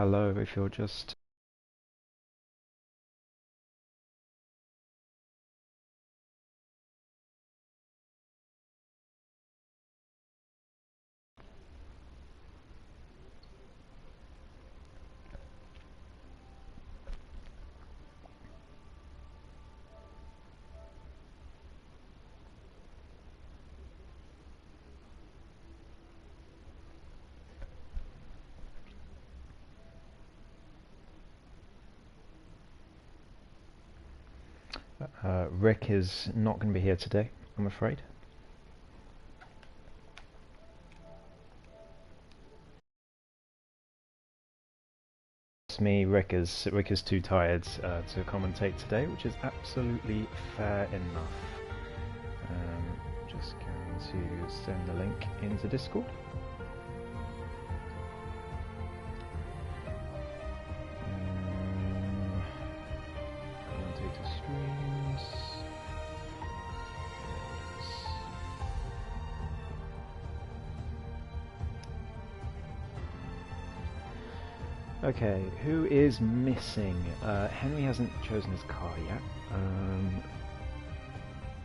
hello if you're just... Rick is not going to be here today, I'm afraid. It's me, Rick is too tired to commentate today, which is absolutely fair enough. Just going to send the link into Discord. Commentator streams. Okay, who is missing? Henry hasn't chosen his car yet.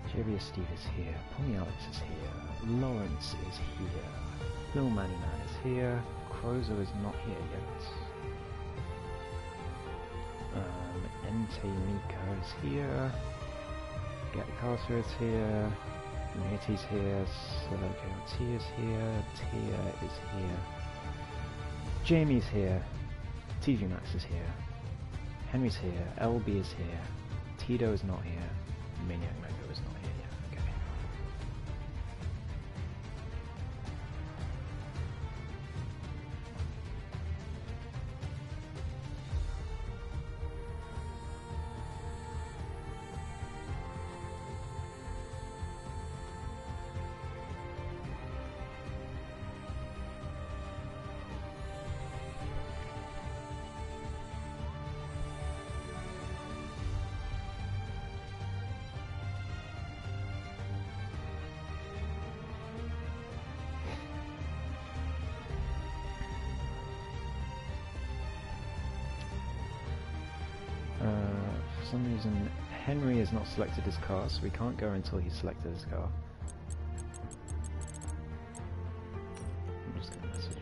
Javier Steve is here. Pommy Alex is here. Lawrence is here. Bill Mannyman is here. Crozer is not here yet. Ente Mika is here. Get Carter is here. Nitty's here. KLT is here. Tia is here. Jamie's here. TV Max is here. Henry's here. LB is here. Tito is not here. Maniac Mango is not here yet. Okay. For some reason, Henry has not selected his car, so we can't go until he's selected his car. I'm just going to message him.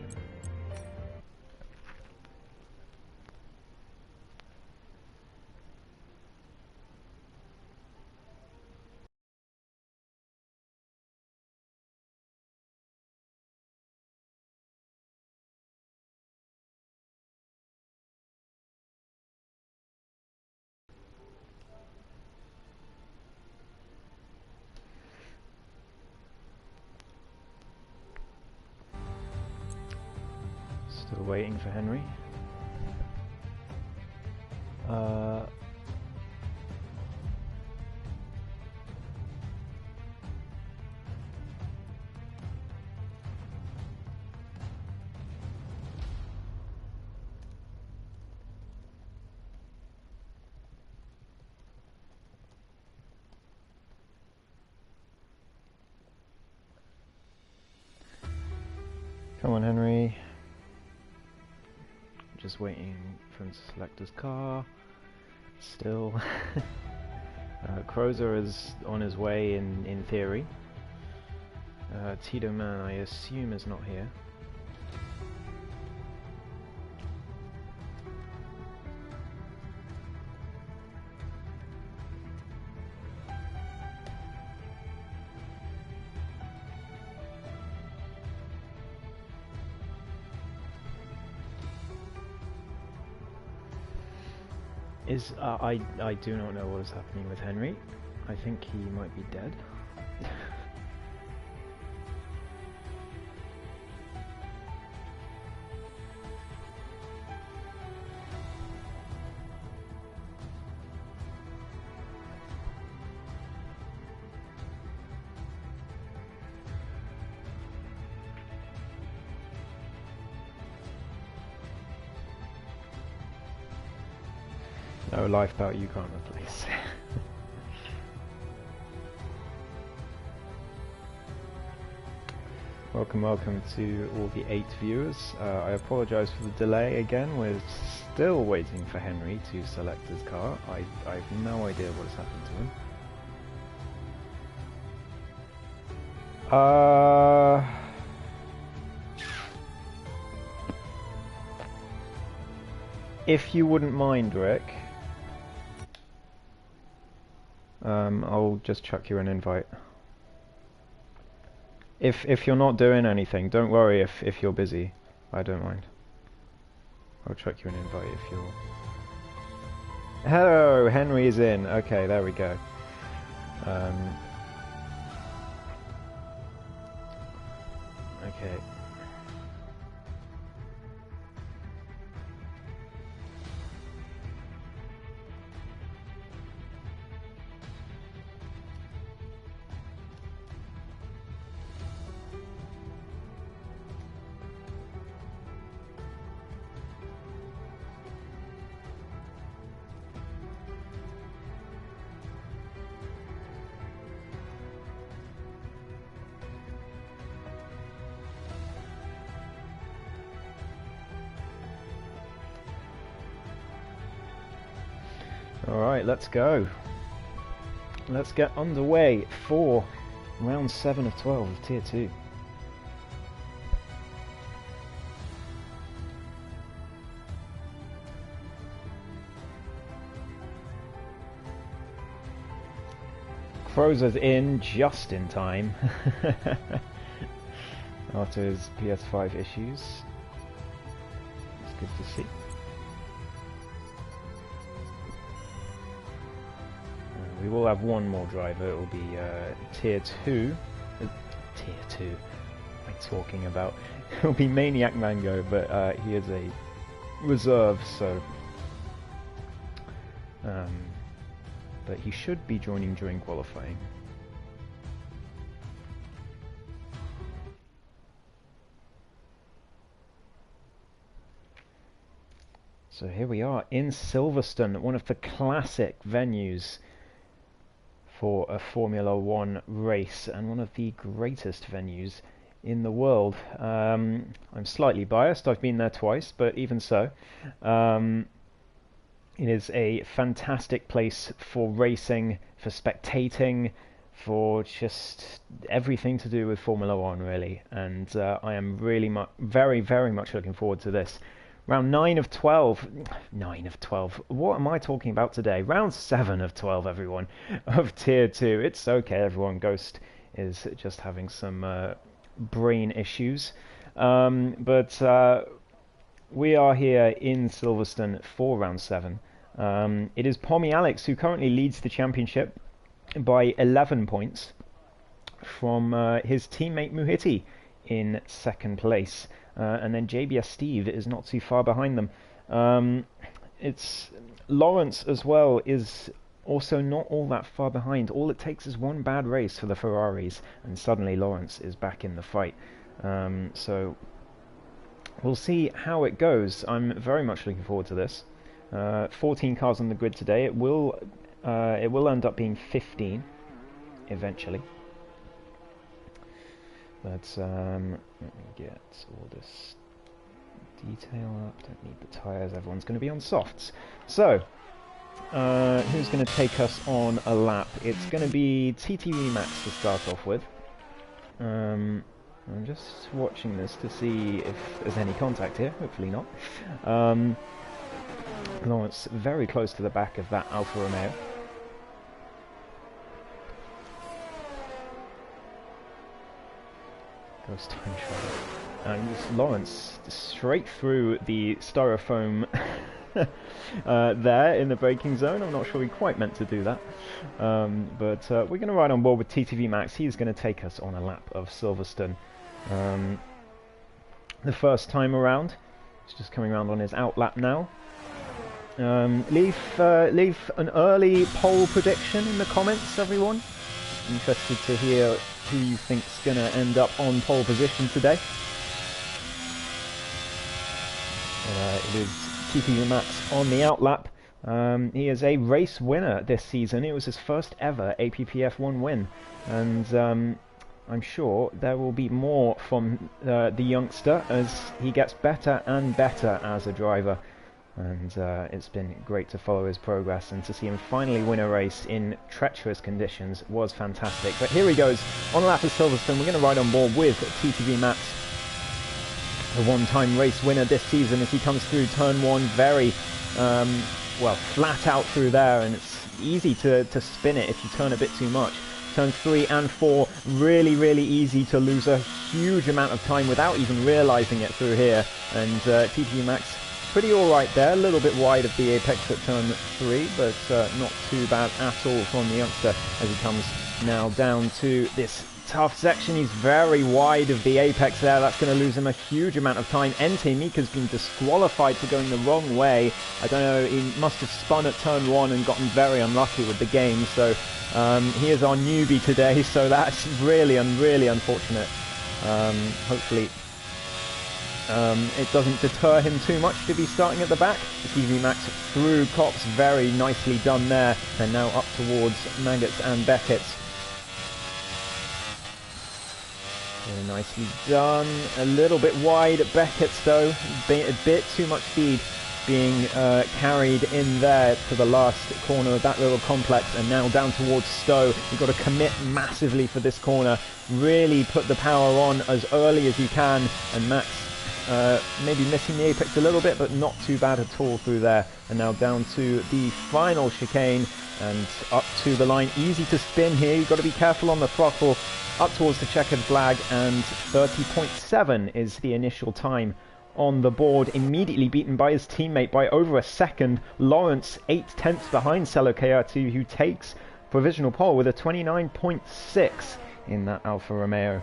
Still waiting for Henry. Come on, Henry. Just waiting for him to select his car. Still. Crozer is on his way in theory. Tito Man, I assume, is not here. I do not know what is happening with Henry. I think he might be dead. No lifeboat you can't replace. Welcome, welcome to all the 8 viewers. I apologise for the delay again. We're still waiting for Henry to select his car. I have no idea what has happened to him. If you wouldn't mind, Rick, I'll just chuck you an invite. If you're not doing anything, don't worry if you're busy. I don't mind. I'll chuck you an invite if you're... Hello, Henry is in. Okay, there we go. Okay. Alright, let's go. Let's get underway for round 7 of 12 of Tier 2. Crozer's in just in time after his PS5 issues. It's good to see. We will have one more driver. It will be Tier 2. Tier 2? What am I talking about? It will be Maniac Mango, but he is a reserve, so... but he should be joining during qualifying. So here we are in Silverstone, one of the classic venues for a Formula 1 race and one of the greatest venues in the world. I'm slightly biased, I've been there twice, but even so, it is a fantastic place for racing, for spectating, for just everything to do with Formula 1 really, and I am really very much looking forward to this. Round 9 of 12, 9 of 12, what am I talking about today? Round 7 of 12, everyone, of Tier 2. It's okay, everyone, Ghost is just having some brain issues. But we are here in Silverstone for Round 7. It is Pommy Alex who currently leads the championship by 11 points from his teammate Muhiti in second place. And then JBS Steve is not too far behind them. It's Lawrence as well is also not all that far behind. All it takes is one bad race for the Ferraris, and suddenly Lawrence is back in the fight. So we'll see how it goes. I'm very much looking forward to this. 14 cars on the grid today. It will end up being 15 eventually. But let me get all this detail up. Don't need the tyres. Everyone's going to be on softs. So, who's going to take us on a lap? It's going to be TTV Max to start off with. I'm just watching this to see if there's any contact here. Hopefully not. Lawrence very close to the back of that Alfa Romeo. Goes time trial. And Lawrence straight through the styrofoam there in the braking zone. I'm not sure he quite meant to do that. But we're going to ride on board with TTV Max. He's going to take us on a lap of Silverstone. The first time around. He's just coming around on his out lap now. Leave an early poll prediction in the comments, everyone. Interested to hear who you think's going to end up on pole position today. It is TTV Max on the outlap. He is a race winner this season. It was his first ever APPF1 win, and I'm sure there will be more from the youngster as he gets better and better as a driver. And it's been great to follow his progress, and to see him finally win a race in treacherous conditions was fantastic. But here he goes on a lap of Silverstone. We're going to ride on board with TTV Max, the one-time race winner this season, as he comes through turn 1 very well, flat out through there, and it's easy to spin it if you turn a bit too much. Turns 3 and 4, really easy to lose a huge amount of time without even realizing it through here. And TTV Max pretty alright there, a little bit wide of the apex at turn 3, but not too bad at all from the youngster as he comes now down to this tough section. He's very wide of the apex there. That's going to lose him a huge amount of time. Ente Mika's been disqualified for going the wrong way. I don't know, he must have spun at turn 1 and gotten very unlucky with the game. So he is our newbie today, so that's really unfortunate. Hopefully it doesn't deter him too much to be starting at the back. TTV Max through Cops, very nicely done there, and now up towards Maggots and Beckett's. Very nicely done. A little bit wide at Beckett's though, a bit too much speed being carried in there to the last corner of that little complex, and now down towards Stowe. You've got to commit massively for this corner, really put the power on as early as you can, and Max maybe missing the apex a little bit, but not too bad at all through there. And now down to the final chicane and up to the line. Easy to spin here, you've got to be careful on the throttle. Up towards the checkered flag, and 30.7 is the initial time on the board, immediately beaten by his teammate by over a second. Lawrence 8/10 behind Cello KR2, who takes provisional pole with a 29.6 in that Alfa Romeo.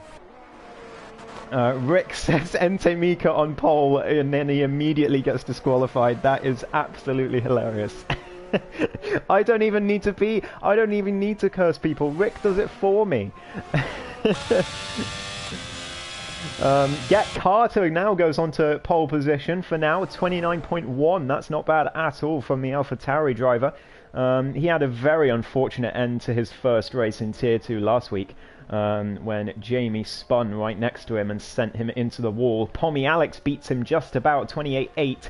Rick says Ente Mika on pole, and then he immediately gets disqualified. That is absolutely hilarious. I don't even need to curse people. Rick does it for me. Get Carter now goes on to pole position for now, 29.1. That's not bad at all from the AlphaTauri driver. He had a very unfortunate end to his first race in Tier 2 last week, when Jamie spun right next to him and sent him into the wall. Pommy Alex beats him just about, 28.8.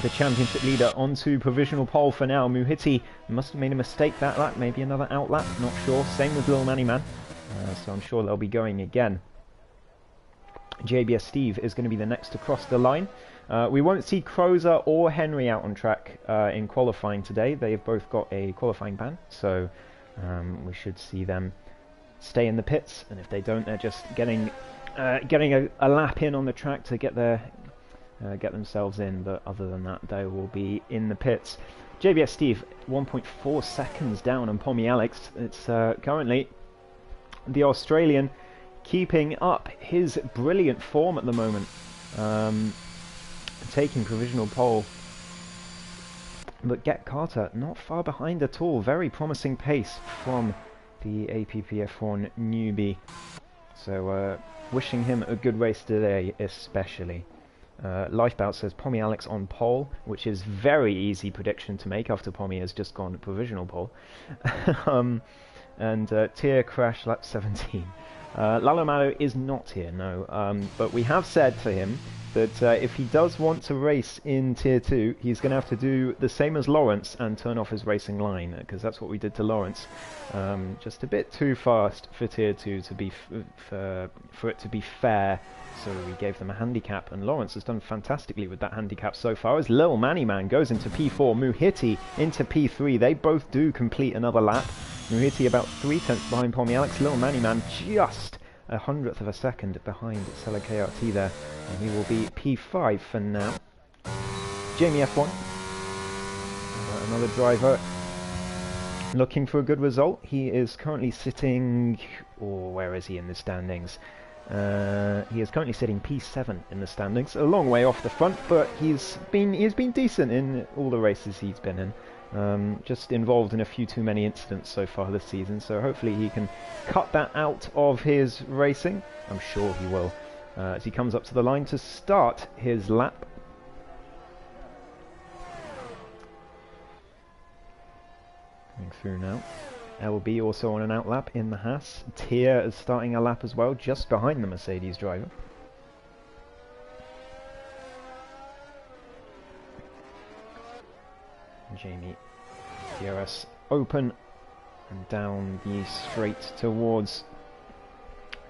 The championship leader onto provisional pole for now. Muhiti must have made a mistake that lap, maybe another outlap, not sure. Same with Lil Manny Man, so I'm sure they'll be going again. JBS Steve is going to be the next to cross the line. We won't see Crozer or Henry out on track in qualifying today. They've both got a qualifying ban, so we should see them stay in the pits, and if they don't, they're just getting a lap in on the track to get themselves in, but other than that they will be in the pits. JBS Steve 1.4 seconds down on Pommy Alex. It's currently the Australian keeping up his brilliant form at the moment, taking provisional pole. But Get Carter not far behind at all. Very promising pace from the APPF1 newbie, so wishing him a good race today especially. Lifebout says Pommy Alex on pole, which is very easy prediction to make after Pommy has just gone provisional pole. And Tier crash lap 17. Lalo Malo is not here, no, but we have said for him that if he does want to race in Tier 2, he's going to have to do the same as Lawrence and turn off his racing line, because that's what we did to Lawrence. Just a bit too fast for Tier 2 to be for it to be fair, so we gave them a handicap, and Lawrence has done fantastically with that handicap so far, as Lil Manny Man goes into P4, Muhiti into P3. They both do complete another lap. Muhiti about 3/10 behind Pommy Alex. Lil Manny Man just 100th of a second behind Cello KRT there, and he will be P5 for now. Jamie F1, another driver looking for a good result. He is currently sitting, or where is he in the standings? He is currently sitting P7 in the standings, a long way off the front, but he's been decent in all the races he's been in. Just involved in a few too many incidents so far this season, so hopefully he can cut that out of his racing. I'm sure he will, as he comes up to the line to start his lap. Coming through now. LB also on an outlap in the Haas. Tia is starting a lap as well, just behind the Mercedes driver. Jamie DRS open and down the straight towards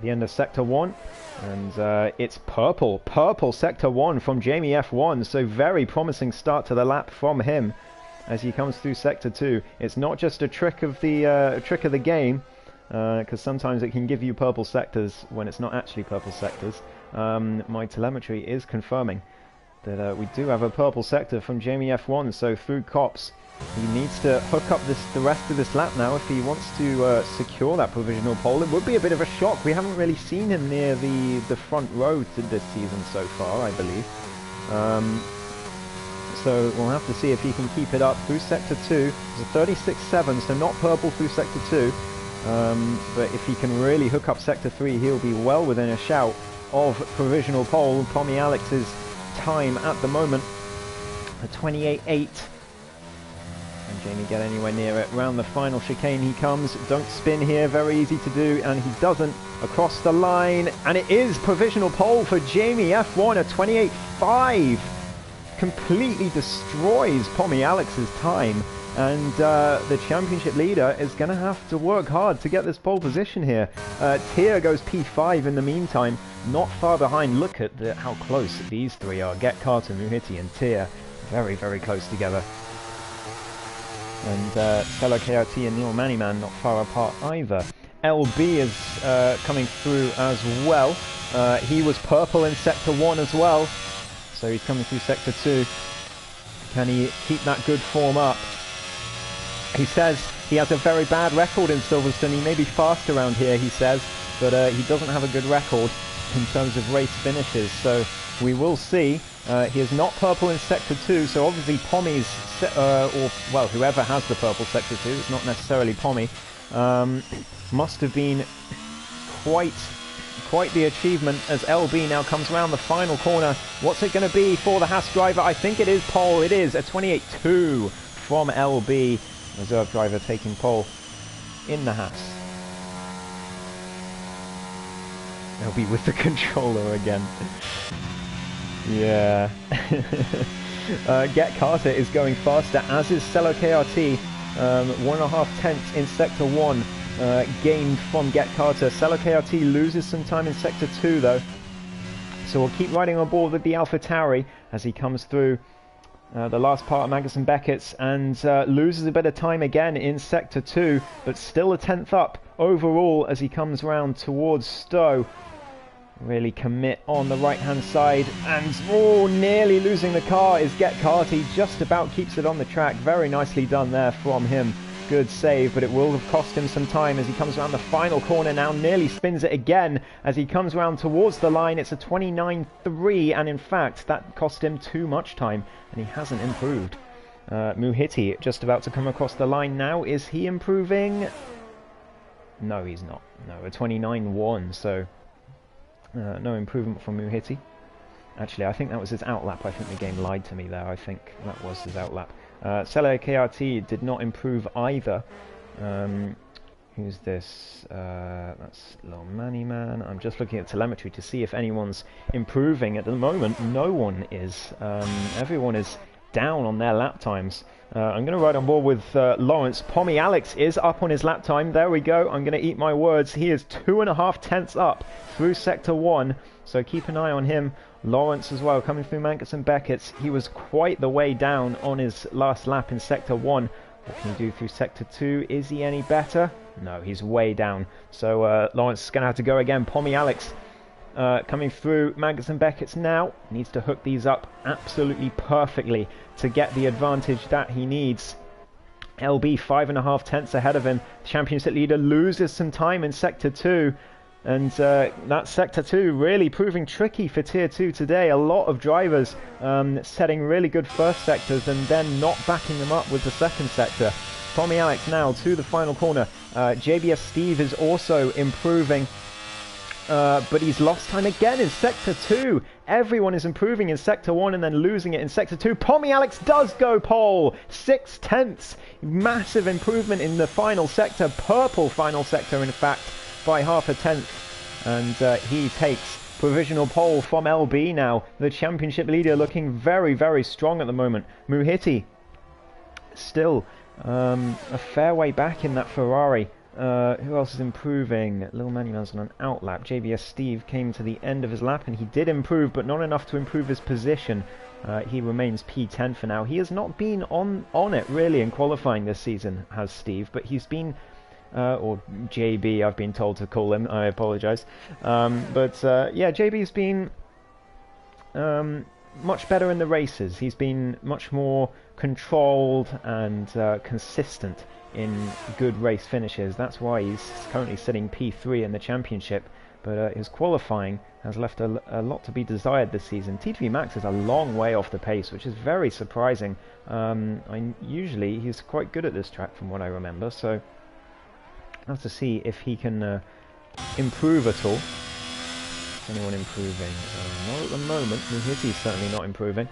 the end of Sector 1. And it's purple Sector 1 from Jamie F1, so very promising start to the lap from him as he comes through Sector 2. It's not just a trick of the game, because sometimes it can give you purple sectors when it's not actually purple sectors. My telemetry is confirming that we do have a purple sector from Jamie F1, so through Cops, he needs to hook up the rest of this lap now if he wants to secure that provisional pole. It would be a bit of a shock. We haven't really seen him near the front row to this season so far, I believe. So we'll have to see if he can keep it up through Sector 2. It's a 36.7, so not purple through Sector 2. But if he can really hook up Sector 3, he'll be well within a shout of provisional pole. Tommy Alex's time at the moment, a 28.8. Can Jamie get anywhere near it? Round the final chicane he comes. Don't spin here, very easy to do, and he doesn't. Across the line, and it is provisional pole for Jamie F1, a 28.5. Completely destroys Tommy Alex's time, and the championship leader is going to have to work hard to get this pole position here. Tia goes P5 in the meantime, not far behind. Look at how close these three are. Get Carter, Muhiti and Tia, very, very close together. And Stella KRT and Neil Maniman not far apart either. LB is coming through as well. He was purple in Sector 1 as well, so he's coming through Sector 2. Can he keep that good form up? He says he has a very bad record in Silverstone. He may be fast around here, he says, but he doesn't have a good record in terms of race finishes, so we will see. He is not purple in Sector 2, so obviously Pommy's, or well, whoever has the purple Sector 2, it's not necessarily Pommy, must have been quite the achievement as LB now comes around the final corner. What's it going to be for the Haas driver? I think it is pole. It is a 28.2 from LB. Reserve driver taking pole in the Haas. LB with the controller again. Yeah. Get Carter is going faster, as is Cello KRT. 1.5 tenths in Sector 1 gained from Get Carter. Cello KRT loses some time in Sector 2 though. So we'll keep riding on board with the Alpha Tauri as he comes through the last part of Magnussen Beckett's and loses a bit of time again in Sector 2, but still a 10th up overall as he comes round towards Stowe. Really commit on the right hand side, and nearly losing the car is Get Carter. He just about keeps it on the track. Very nicely done there from him. Good save, but it will have cost him some time as he comes around the final corner now. Nearly spins it again as he comes around towards the line. It's a 29.3, and in fact that cost him too much time, and he hasn't improved. Muhiti just about to come across the line now. Is he improving? No, he's not. No, a 29.1, so no improvement from Muhiti. Actually, I think that was his outlap. I think the game lied to me there. I think that was his outlap. Cello KRT did not improve either. Who's this? That's Lil Manny Man. I'm just looking at telemetry to see if anyone's improving. At the moment, no one is. Everyone is down on their lap times. I'm going to ride on board with Lawrence. Pommy Alex is up on his lap time. There we go. I'm going to eat my words. He is 2.5 tenths up through Sector 1. So keep an eye on him. Lawrence as well, coming through Magnussen Beckett's. He was quite the way down on his last lap in Sector 1. What can he do through Sector 2? Is he any better? No, he's way down. So Lawrence is going to have to go again. Pommy Alex coming through Magnussen Beckett's now. Needs to hook these up absolutely perfectly to get the advantage that he needs. LB 5.5 tenths ahead of him. Championship leader loses some time in Sector 2. And that Sector 2 really proving tricky for Tier 2 today. A lot of drivers setting really good first sectors and then not backing them up with the second sector. Tommy Alex now to the final corner. JBS Steve is also improving. but he's lost time again in Sector 2. Everyone is improving in Sector 1 and then losing it in Sector 2. Pommy Alex does go pole! 6/10. Massive improvement in the final sector. Purple final sector, in fact, by 0.5 And he takes provisional pole from LB now. The championship leader looking very, very strong at the moment. Muhiti still a fair way back in that Ferrari. Who else is improving? Little Manuel's on an outlap. JBS Steve came to the end of his lap and he did improve, but not enough to improve his position. He remains P10 for now. He has not been on it really in qualifying this season, has Steve, but he's been, or JB I've been told to call him, I apologise. Yeah, JB's been much better in the races. He's been much more controlled and consistent in good race finishes. That's why he's currently sitting P3 in the championship, but his qualifying has left a lot to be desired this season. TTV Max is a long way off the pace, which is very surprising. Usually he's quite good at this track from what I remember, so I'll have to see if he can improve at all. Is anyone improving? Not at the moment. Muhiti's certainly not improving.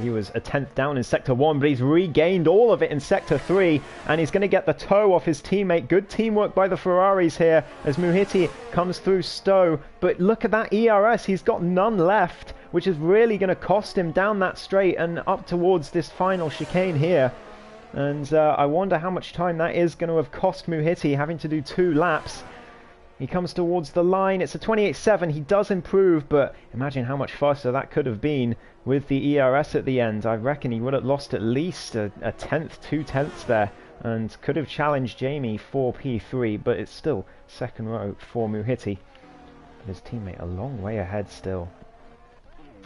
He was a 10th down in Sector 1, but he's regained all of it in Sector 3, and he's going to get the toe off his teammate. Good teamwork by the Ferraris here as Muhiti comes through Stowe. But look at that ERS, he's got none left, which is really going to cost him down that straight and up towards this final chicane here. And I wonder how much time that is going to have cost Muhiti, having to do 2 laps. He comes towards the line. It's a 28.7. He does improve, but imagine how much faster that could have been with the ERS at the end. I reckon he would have lost at least a 10th, 2 tenths there, and could have challenged Jamie for P3, but it's still second row for Muhiti. But his teammate a long way ahead still.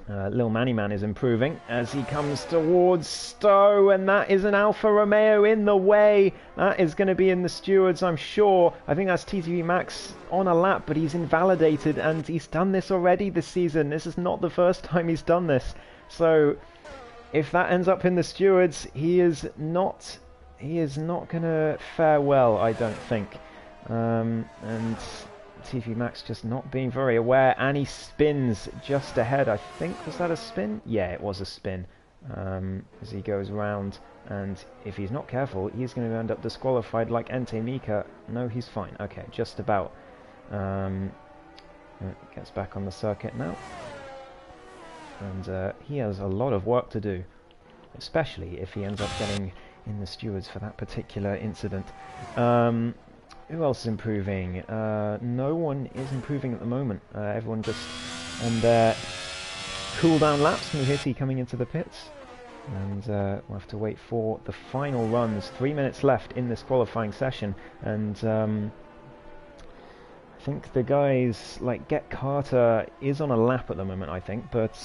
Lil Manny Man is improving as he comes towards Stowe, and that is an Alfa Romeo in the way. That is going to be in the stewards, I'm sure. I think that's TTV Max on a lap, but he's invalidated, and he's done this already this season. This is not the first time he's done this. So if that ends up in the stewards, he is not going to fare well, I don't think. And TV Max just not being very aware, and he spins just ahead. I think, was that a spin? Yeah, it was a spin. As he goes round, and if he's not careful, he's going to end up disqualified like Ente Mika. No, he's fine. Okay, just about. Gets back on the circuit now. And he has a lot of work to do, especially if he ends up getting in the stewards for that particular incident. Who else is improving? No one is improving at the moment. Everyone just on their cool-down laps. Muhiti coming into the pits. And we'll have to wait for the final runs. 3 minutes left in this qualifying session. And I think the guys like Get Carter is on a lap at the moment, I think. But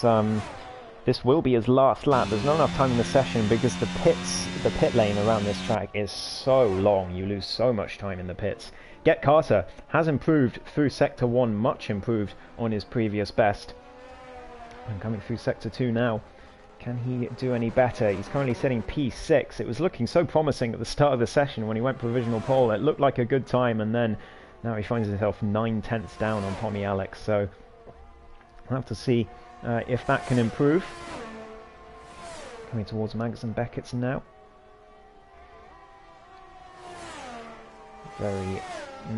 this will be his last lap. There's not enough time in the session because the pit lane around this track is so long. You lose so much time in the pits. Get Carter has improved through Sector 1, much improved on his previous best. And coming through Sector 2 now. Can he do any better? He's currently sitting P6. It was looking so promising at the start of the session when he went provisional pole. It looked like a good time, and then now he finds himself 9 tenths down on Pommy Alex. So we'll have to see if that can improve. Coming towards Magnussen Beckett's now. Very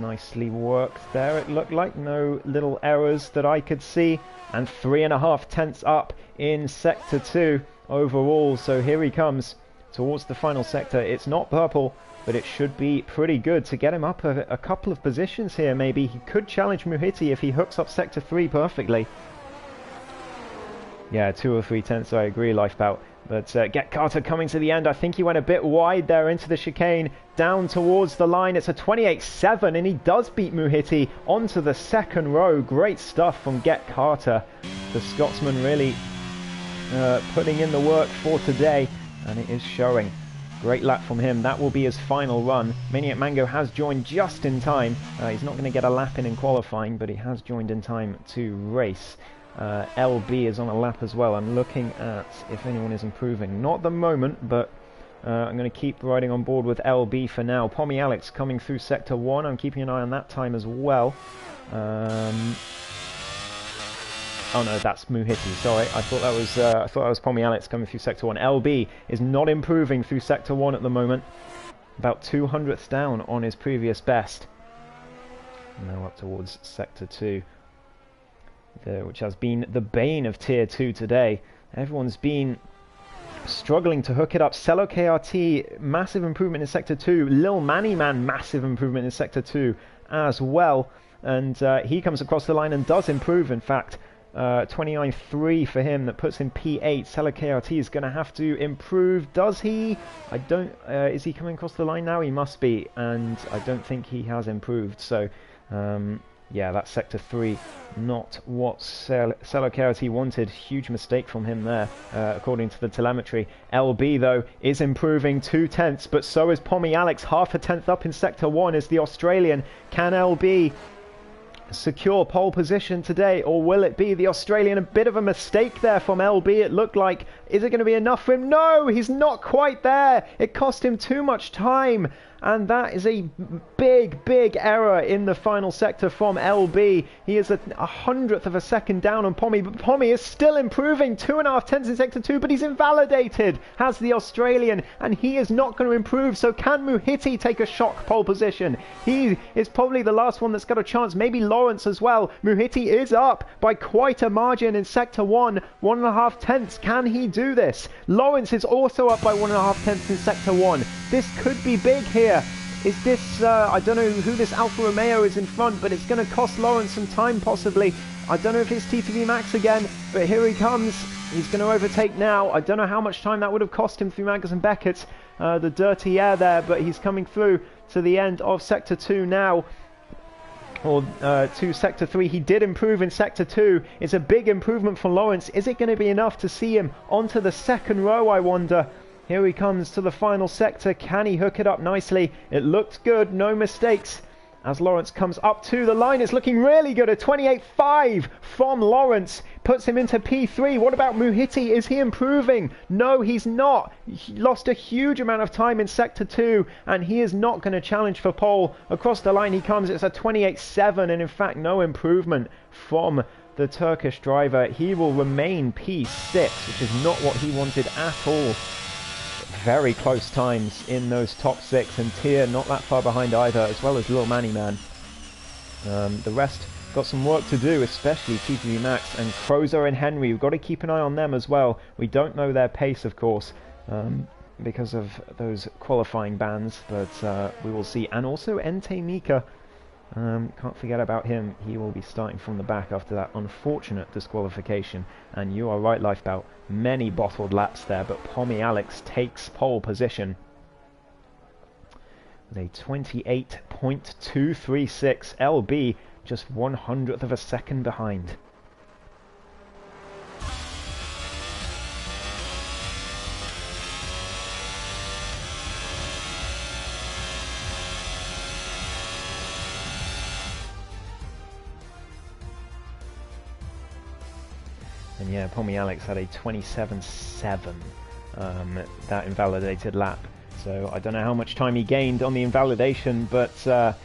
nicely worked there, it looked like. No little errors that I could see. And 3.5 tenths up in Sector 2 overall. So here he comes towards the final sector. It's not purple, but it should be pretty good to get him up a couple of positions here maybe. He could challenge Muhiti if he hooks up Sector 3 perfectly. Yeah, 2 or 3 tenths, I agree, Lifebout. But Get Carter coming to the end. I think he went a bit wide there into the chicane, down towards the line. It's a 28.7, and he does beat Muhiti onto the second row. Great stuff from Get Carter. The Scotsman really putting in the work for today, and it is showing. Great lap from him. That will be his final run. Maniac Mango has joined just in time. He's not going to get a lap in qualifying, but he has joined in time to race. LB is on a lap as well. I'm looking at if anyone is improving. Not at the moment, but I'm going to keep riding on board with LB for now. Pommy Alex coming through Sector 1. I'm keeping an eye on that time as well. Oh no, that's Muhiti. Sorry, I thought that was Pommy Alex coming through Sector 1. LB is not improving through Sector 1 at the moment. About 200ths down on his previous best. Now up towards Sector 2, which has been the bane of Tier 2 today. Everyone's been struggling to hook it up. Cello KRT, massive improvement in Sector 2. Lil Manny Man, massive improvement in Sector 2 as well. And he comes across the line and does improve, in fact. 29.3 for him, that puts him P8. Cello KRT is going to have to improve. Does he? I don't... is he coming across the line now? He must be. And I don't think he has improved. So, yeah, that's Sector 3. Not what Cello KRT wanted. Huge mistake from him there, according to the telemetry. LB, though, is improving 0.2, but so is Pommy Alex. Half a tenth up in Sector 1 is the Australian. Can LB secure pole position today, or will it be the Australian? A bit of a mistake there from LB, it looked like. Is it going to be enough for him? No, he's not quite there. It cost him too much time, and that is a big error in the final sector from LB. He is a 100th of a second down on Pommy, but Pommy is still improving. 2.5 tenths in Sector 2, but he's invalidated, has the Australian, and he is not going to improve. So can Muhiti take a shock pole position? He is probably the last one that's got a chance. Maybe Lawrence as well. Muhiti is up by quite a margin in Sector 1. 1.5 tenths. Can he do this? Lawrence is also up by 1.5 tenths in Sector 1. This could be big here. Is this, I don't know who this Alfa Romeo is in front, but it's going to cost Lawrence some time possibly. I don't know if it's TTV Max again, but here he comes. He's going to overtake now. I don't know how much time that would have cost him through Magnus and Beckett. The dirty air there, but he's coming through to the end of Sector 2 now. Or to Sector 3. He did improve in Sector 2. It's a big improvement for Lawrence. Is it going to be enough to see him onto the second row, I wonder? Here he comes to the final sector. Can he hook it up nicely? It looked good, no mistakes. As Lawrence comes up to the line, it's looking really good. A 28.5 from Lawrence puts him into P3. What about Muhiti? Is he improving? No, he's not. He lost a huge amount of time in Sector 2, and he is not going to challenge for pole. Across the line he comes. It's a 28.7, and in fact no improvement from the Turkish driver. He will remain P6, which is not what he wanted at all. Very close times in those top 6, and Tia not that far behind either, as well as Lil Manny Man. The rest got some work to do, especially TTV Max and Crozer and Henry. We've got to keep an eye on them as well. We don't know their pace, of course, because of those qualifying bans, but we will see. And also Ente Mika. Can't forget about him. He will be starting from the back after that unfortunate disqualification. And you are right, Lifebout. Many bottled laps there, but Pommy Alex takes pole position with a 28.236. LB just 100th of a second behind. And yeah, Pommy Alex had a 27.7, that invalidated lap. So I don't know how much time he gained on the invalidation, but that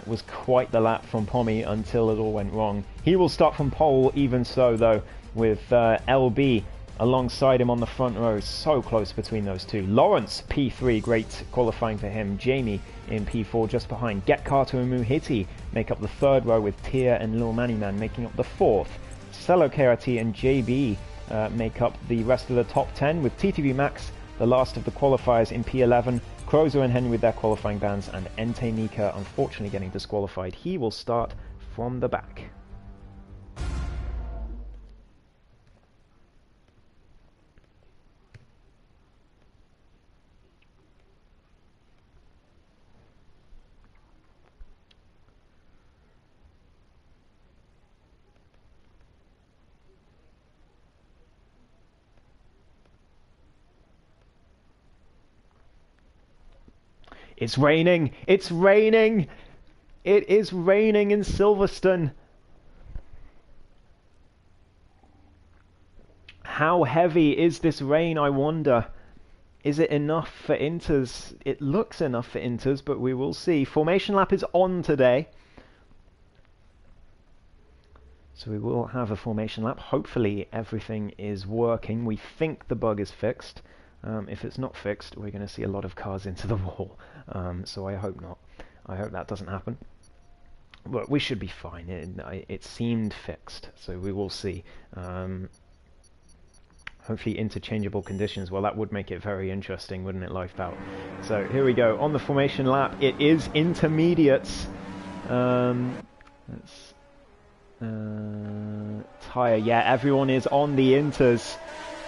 was quite the lap from Pommy until it all went wrong. He will start from pole even so, though, with LB alongside him on the front row. So close between those two. Lawrence, P3, great qualifying for him. Jamie in P4 just behind. Get Carter and Muhiti make up the third row, with Tia and Lil Manny Man making up the fourth. Cello KRT and JB make up the rest of the top 10, with TTV Max, the last of the qualifiers, in P11. Crozer and Henry with their qualifying bans, and Ente Mika unfortunately getting disqualified. He will start from the back. It's raining! It's raining! It is raining in Silverstone. How heavy is this rain, I wonder? Is it enough for inters? It looks enough for inters, but we will see. Formation lap is on today. So we will have a formation lap. Hopefully everything is working. We think the bug is fixed. If it's not fixed, we're going to see a lot of cars into the wall. So I hope not. I hope that doesn't happen. But we should be fine. It seemed fixed, so we will see. Hopefully interchangeable conditions. Well, that would make it very interesting, wouldn't it, Life Bout? So here we go. On the formation lap, it is intermediates. Let's tyre. Yeah, everyone is on the inters.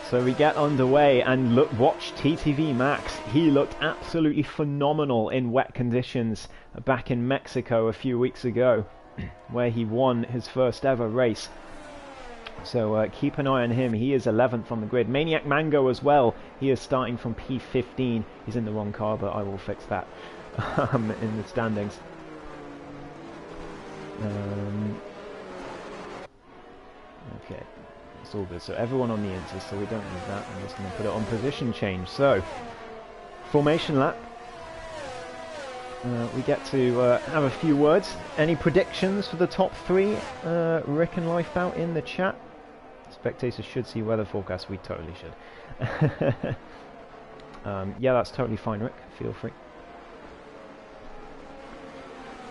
So we get underway, and look, watch TTV Max. He looked absolutely phenomenal in wet conditions back in Mexico a few weeks ago, where he won his first ever race. So keep an eye on him. He is 11th on the grid. Maniac Mango as well. He is starting from P15. He's in the wrong car, but I will fix that in the standings. Okay, it's all good. So everyone on the inters, so we don't need that. I'm just going to put it on position change. So, formation lap. We get to have a few words. Any predictions for the top three? Rick and Life Bout in the chat. Spectators should see weather forecast. We totally should. Yeah, that's totally fine, Rick. Feel free.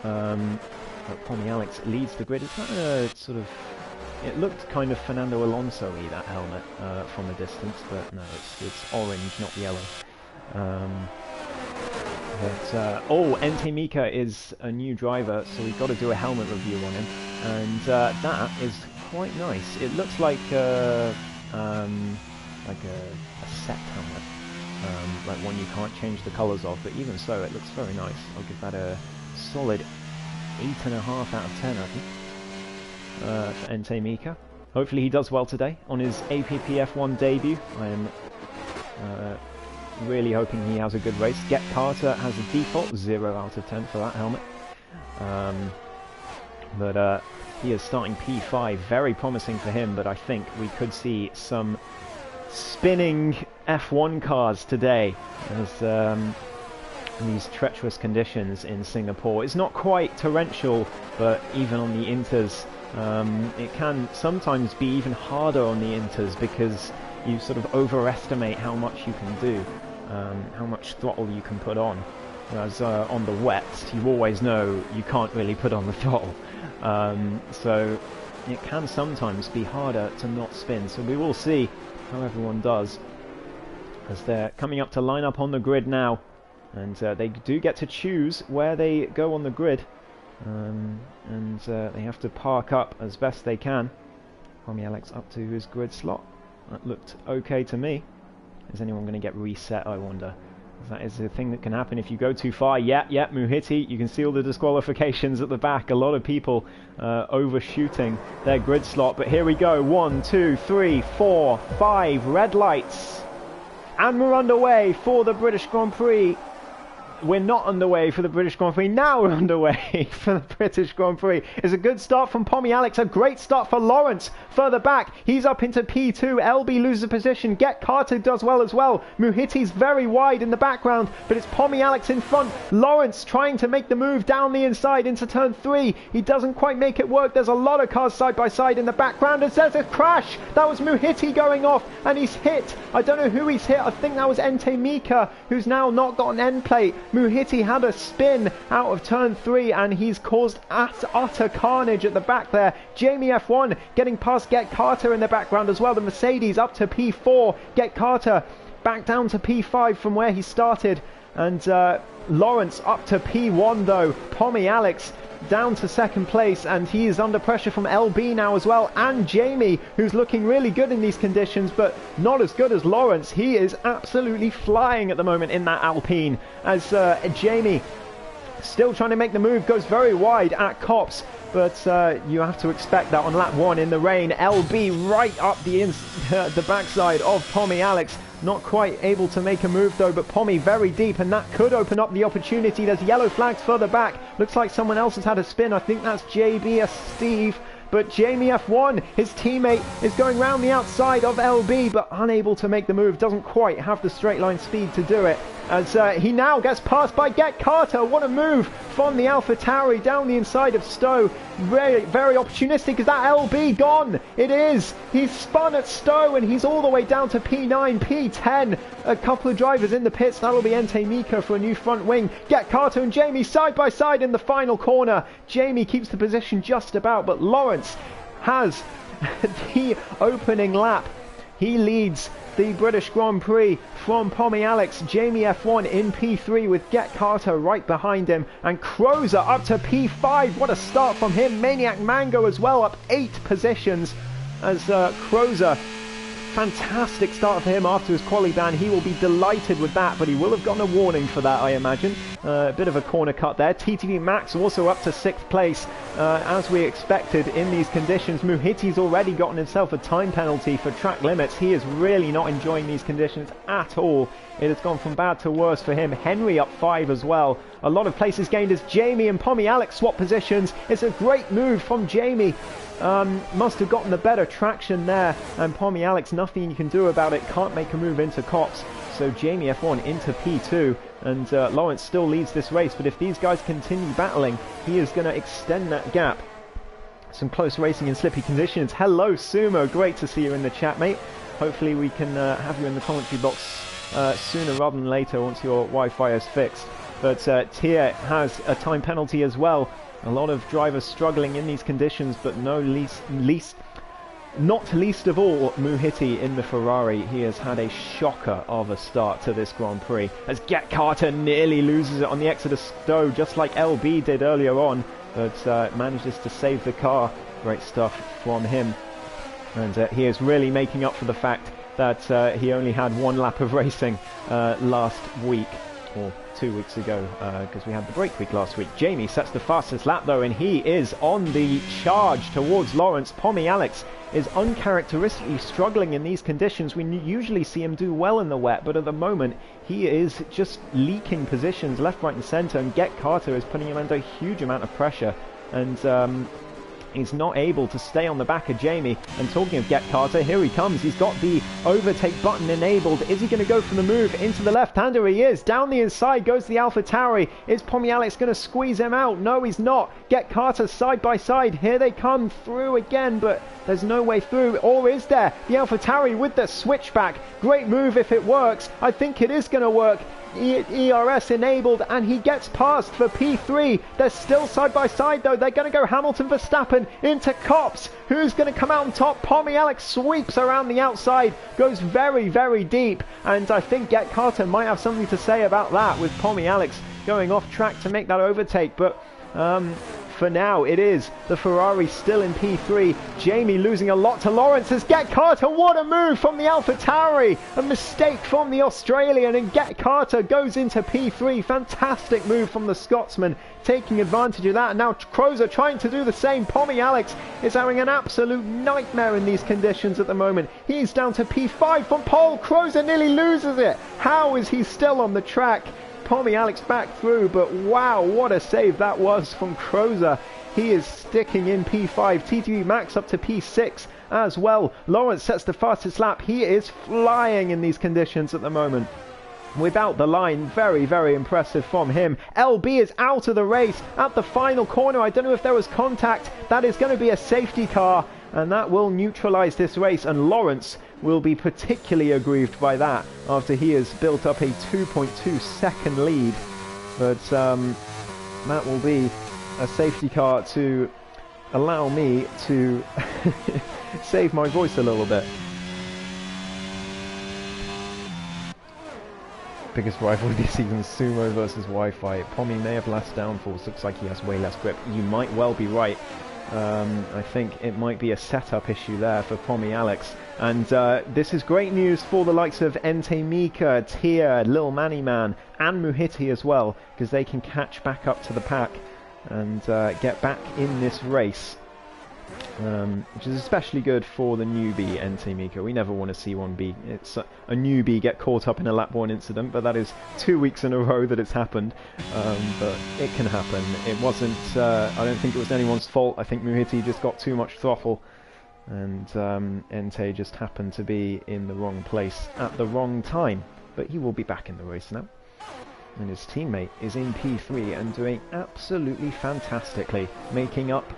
Pommy Alex leads the grid. Is that a sort of... It looked kind of Fernando Alonso-y, that helmet, from a distance, but no, it's orange, not yellow. Oh, Ente Mika is a new driver, so we've got to do a helmet review on him, and that is quite nice. It looks like a set helmet, like one you can't change the colours of, but even so, it looks very nice. I'll give that a solid 8.5 out of 10, I think. For Ente Mika. Hopefully he does well today on his APPF1 debut. I am really hoping he has a good race. Get Carter has a default 0 out of 10 for that helmet. But he is starting P5, very promising for him, but I think we could see some spinning F1 cars today as these treacherous conditions in Singapore. It's not quite torrential, but even on the inters, it can sometimes be even harder on the inters because you sort of overestimate how much you can do, how much throttle you can put on. Whereas on the wets, you always know you can't really put on the throttle. So it can sometimes be harder to not spin. So we will see how everyone does as they're coming up to line up on the grid now. And they do get to choose where they go on the grid. And they have to park up as best they can. Pommy Alex up to his grid slot. That looked okay to me. Is anyone going to get reset, I wonder? That is a thing that can happen if you go too far. Yeah, Muhiti, you can see all the disqualifications at the back. A lot of people overshooting their grid slot. But here we go. 1, 2, 3, 4, 5 red lights. And we're underway for the British Grand Prix. We're not underway for the British Grand Prix. Now we're underway for the British Grand Prix. It's a good start from Pommy Alex. A great start for Lawrence. Further back, he's up into P2. LB loses a position. Get Carter does well as well. Muhiti's very wide in the background, but it's Pommy Alex in front. Lawrence trying to make the move down the inside into turn 3. He doesn't quite make it work. There's a lot of cars side by side in the background, and there's a crash. That was Muhiti going off, and he's hit. I don't know who he's hit. I think that was Ente Mika, who's now not got an end plate. Muhiti had a spin out of turn 3 and he's caused utter carnage at the back there. Jamie F1 getting past Get Carter in the background as well. The Mercedes up to P4. Get Carter back down to P5 from where he started. And Lawrence up to P1 though. Pommy Alex down to second place, and he is under pressure from LB now as well, and Jamie, who's looking really good in these conditions, but not as good as Lawrence. He is absolutely flying at the moment in that Alpine, as Jamie, still trying to make the move, goes very wide at Copse, but you have to expect that on lap 1 in the rain. LB right up the backside of Pommy Alex. Not quite able to make a move though, but Pommy very deep, and that could open up the opportunity. There's yellow flags further back. Looks like someone else has had a spin. I think that's JB or Steve. but Jamie F1, his teammate, is going round the outside of LB, but unable to make the move, doesn't quite have the straight line speed to do it, as he now gets passed by Get Carter. What a move from the AlphaTauri down the inside of Stowe. Very, very opportunistic. Is that LB gone? It is. He's spun at Stowe and he's all the way down to P9, P10. A couple of drivers in the pits. That'll be Ente Mika for a new front wing. Get Carter and Jamie side by side in the final corner. Jamie keeps the position just about, but Lawrence has the opening lap. He leads the British Grand Prix from Pommy Alex. Jamie F1 in P3 with Get Carter right behind him, and Crozer up to P5. What a start from him. Maniac Mango as well, up 8 positions as Crozer. Fantastic start for him after his quali ban. He will be delighted with that, but he will have gotten a warning for that, I imagine. A bit of a corner cut there. TTV Max also up to 6th place, as we expected in these conditions. Muhiti's already gotten himself a time penalty for track limits. He is really not enjoying these conditions at all. It has gone from bad to worse for him. Henry up 5 as well. A lot of places gained as Jamie and Pommy Alex swap positions. It's a great move from Jamie. Must have gotten the better traction there, and Pommy Alex, nothing you can do about it, can't make a move into Cops. So Jamie F1 into P2, and Lawrence still leads this race, but if these guys continue battling, he is going to extend that gap. Some close racing in slippy conditions. Hello Sumo, great to see you in the chat, mate. Hopefully we can have you in the commentary box sooner rather than later once your Wi-Fi is fixed. But Tia has a time penalty as well. A lot of drivers struggling in these conditions, but not least of all Muhiti in the Ferrari. He has had a shocker of a start to this Grand Prix, as Get Carter nearly loses it on the exit of Stowe, just like LB did earlier on, but manages to save the car. Great stuff from him, and he is really making up for the fact that he only had 1 lap of racing last week, or 2 weeks ago, because we had the break week last week. Jamie sets the fastest lap though, and he is on the charge towards Lawrence. Pommy Alex is uncharacteristically struggling in these conditions. We usually see him do well in the wet, but at the moment he is just leaking positions left, right and centre, and Get Carter is putting him under a huge amount of pressure, and he's not able to stay on the back of Jamie. And talking of Get Carter, here he comes. He's got the overtake button enabled. Is he going to go for the move into the left-hander? He is. Down the inside goes the AlphaTauri. Is Pommy Alex going to squeeze him out? No, he's not. Get Carter side by side. Here they come through again, but there's no way through. Or is there? The AlphaTauri with the switchback. Great move if it works. I think it is going to work. ERS enabled, and he gets past for P3. They're still side by side though. They're going to go Hamilton Verstappen into Cops. Who's going to come out on top? Pommy Alex sweeps around the outside, goes very, very deep, and I think Get Carter might have something to say about that, with Pommy Alex going off track to make that overtake. But for now, it is the Ferrari still in P3. Jamie losing a lot to Lawrence as Get Carter. What a move from the AlphaTauri. A mistake from the Australian, and Get Carter goes into P3. Fantastic move from the Scotsman, taking advantage of that. And now Crozer trying to do the same. Pommy Alex is having an absolute nightmare in these conditions at the moment. He's down to P5 from pole. Crozer nearly loses it. How is he still on the track? Pommy Alex back through, but wow, what a save that was from Crozer. He is sticking in P5. TTV Max up to P6 as well. Lawrence sets the fastest lap. He is flying in these conditions at the moment. Without the line, very, very impressive from him. LB is out of the race at the final corner. I don't know if there was contact. That is going to be a safety car, and that will neutralise this race, and Lawrence will be particularly aggrieved by that after he has built up a 2.2 second lead. But that will be a safety car to allow me to save my voice a little bit. Biggest rivalry this season, Sumo versus Wi-Fi. Pommy may have less downforce. Looks like he has way less grip. You might well be right. I think it might be a setup issue there for Pommy Alex. And this is great news for the likes of Ente Mika, Tia, Lil Manny Man, and Muhiti as well, because they can catch back up to the pack and get back in this race. which is especially good for the newbie NT Miko. We never want to see one be a newbie get caught up in a lap 1 incident, but that is 2 weeks in a row that it's happened. But it can happen. It wasn't, I don't think it was anyone's fault. I think Muhiti just got too much throttle, and Entei just happened to be in the wrong place at the wrong time. But he will be back in the race now. And his teammate is in P3 and doing absolutely fantastically, making up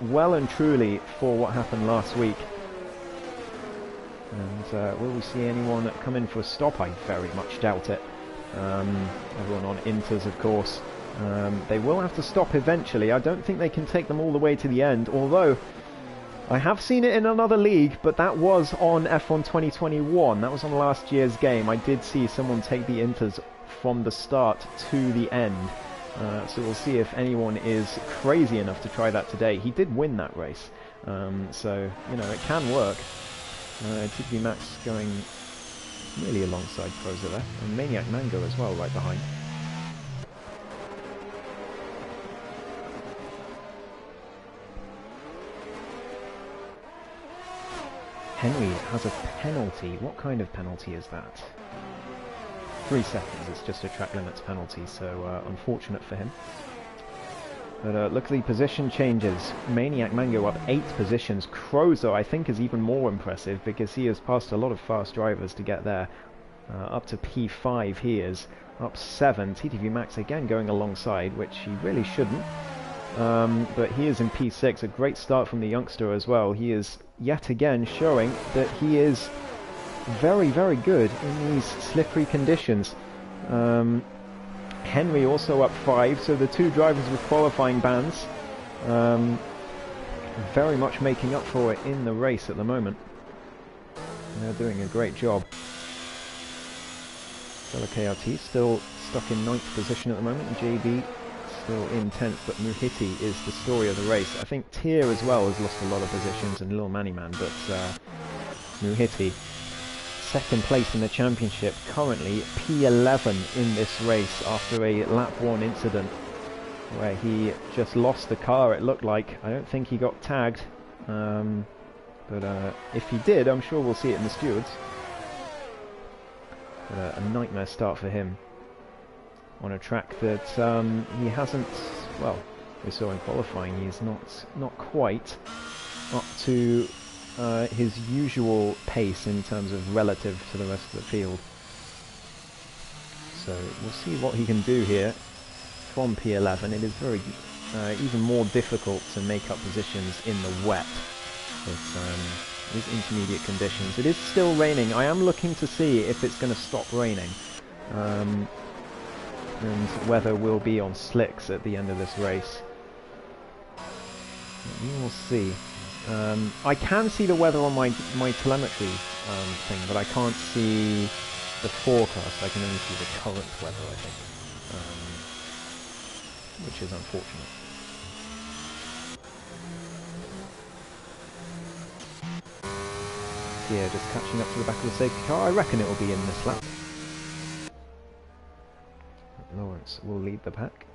well and truly for what happened last week. And will we see anyone come in for a stop? I very much doubt it. Everyone on Inters, of course. They will have to stop eventually. I don't think they can take them all the way to the end, although I have seen it in another league, but that was on F1 2021. That was on last year's game. I did see someone take the Inters from the start to the end. So we'll see if anyone is crazy enough to try that today. He did win that race, so you know it can work. TP Max going really alongside Proza there, and Maniac Mango as well right behind. Henry has a penalty. What kind of penalty is that? 3 seconds, it's just a track limits penalty, so unfortunate for him. But look at the position changes. Maniac Mango up 8 positions. Crozo, I think, is even more impressive because he has passed a lot of fast drivers to get there. Up to P5 he is. Up 7. TTV Max again going alongside, which he really shouldn't. But he is in P6. A great start from the youngster as well. He is yet again showing that he is very, very good in these slippery conditions. Henry also up 5, so the 2 drivers with qualifying bans very much making up for it in the race at the moment. They're doing a great job. Fellow KRT still stuck in 9th position at the moment. JB still in 10th, but Muhiti is the story of the race. I think Tier as well has lost a lot of positions, and Lil Manny Man, but Muhiti, 2nd place in the championship, currently P11 in this race after a lap 1 incident where he just lost the car, it looked like. I don't think he got tagged, but if he did, I'm sure we'll see it in the stewards. But, a nightmare start for him on a track that he hasn't, well, we saw in qualifying, he's not quite up to his usual pace in terms of relative to the rest of the field. So we'll see what he can do here from P11. It is very even more difficult to make up positions in the wet with these intermediate conditions. It is still raining. I am looking to see if it's going to stop raining, and weather will be on slicks at the end of this race. We will see. I can see the weather on my telemetry thing, but I can't see the forecast. I can only see the current weather, I think, which is unfortunate. Yeah, just catching up to the back of the safety car. I reckon it will be in this lap. Lawrence will lead the pack.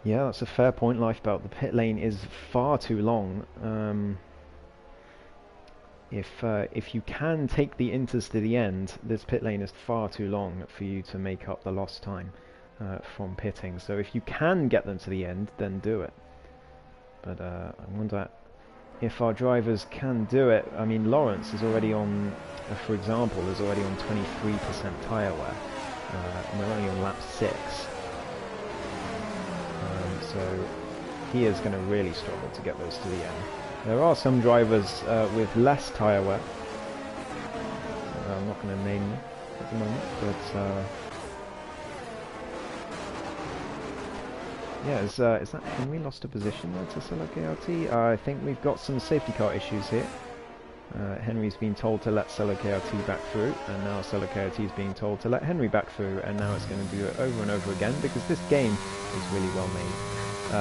Yeah, that's a fair point, Lifebelt. The pit lane is far too long. If you can take the Inters to the end, this pit lane is far too long for you to make up the lost time from pitting. So if you can get them to the end, then do it. But I wonder if our drivers can do it. I mean, Lawrence is already on, for example, is already on 23% tyre wear, and we're only on lap 6. So he is going to really struggle to get those to the end. There are some drivers with less tyre wear. I'm not going to name them at the moment, but yeah, is that Henry lost a position there to Solo KRT? I think we've got some safety car issues here. Henry's been told to let Solo KRT back through, and now Solo KRT is being told to let Henry back through, and now it's going to do it over and over again because this game is really well made.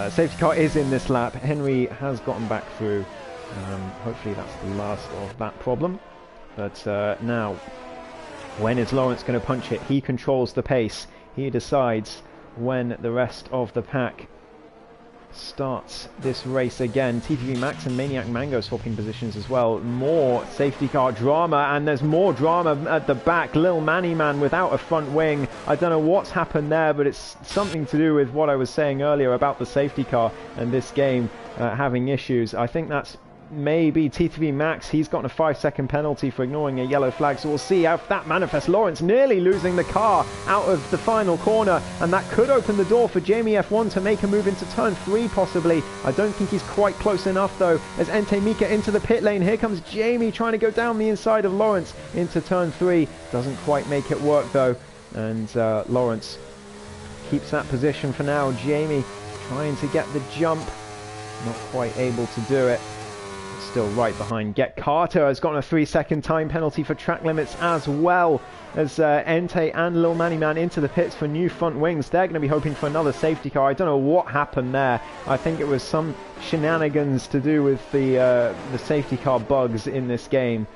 Safety car is in this lap. Henry has gotten back through. Hopefully that's the last of that problem. But now, when is Lawrence going to punch it? He controls the pace. He decides when the rest of the pack starts this race again. TTV Max and Maniac Mango swapping positions as well. More safety car drama, and there's more drama at the back. Lil Manny Man without a front wing. I don't know what's happened there, but it's something to do with what I was saying earlier about the safety car and this game having issues. I think that's maybe TTV Max. He's gotten a 5-second penalty for ignoring a yellow flag, so we'll see how that manifests. Lawrence nearly losing the car out of the final corner, and that could open the door for Jamie F1 to make a move into turn 3 possibly. I don't think he's quite close enough though, as Ente Mika into the pit lane. Here comes Jamie trying to go down the inside of Lawrence into turn 3. Doesn't quite make it work though, and Lawrence keeps that position for now. Jamie trying to get the jump, not quite able to do it. Still right behind. Get Carter has gotten a 3-second time penalty for track limits, as well as Ente and Lil Manny Man into the pits for new front wings. They're going to be hoping for another safety car. I don't know what happened there. I think it was some shenanigans to do with the safety car bugs in this game.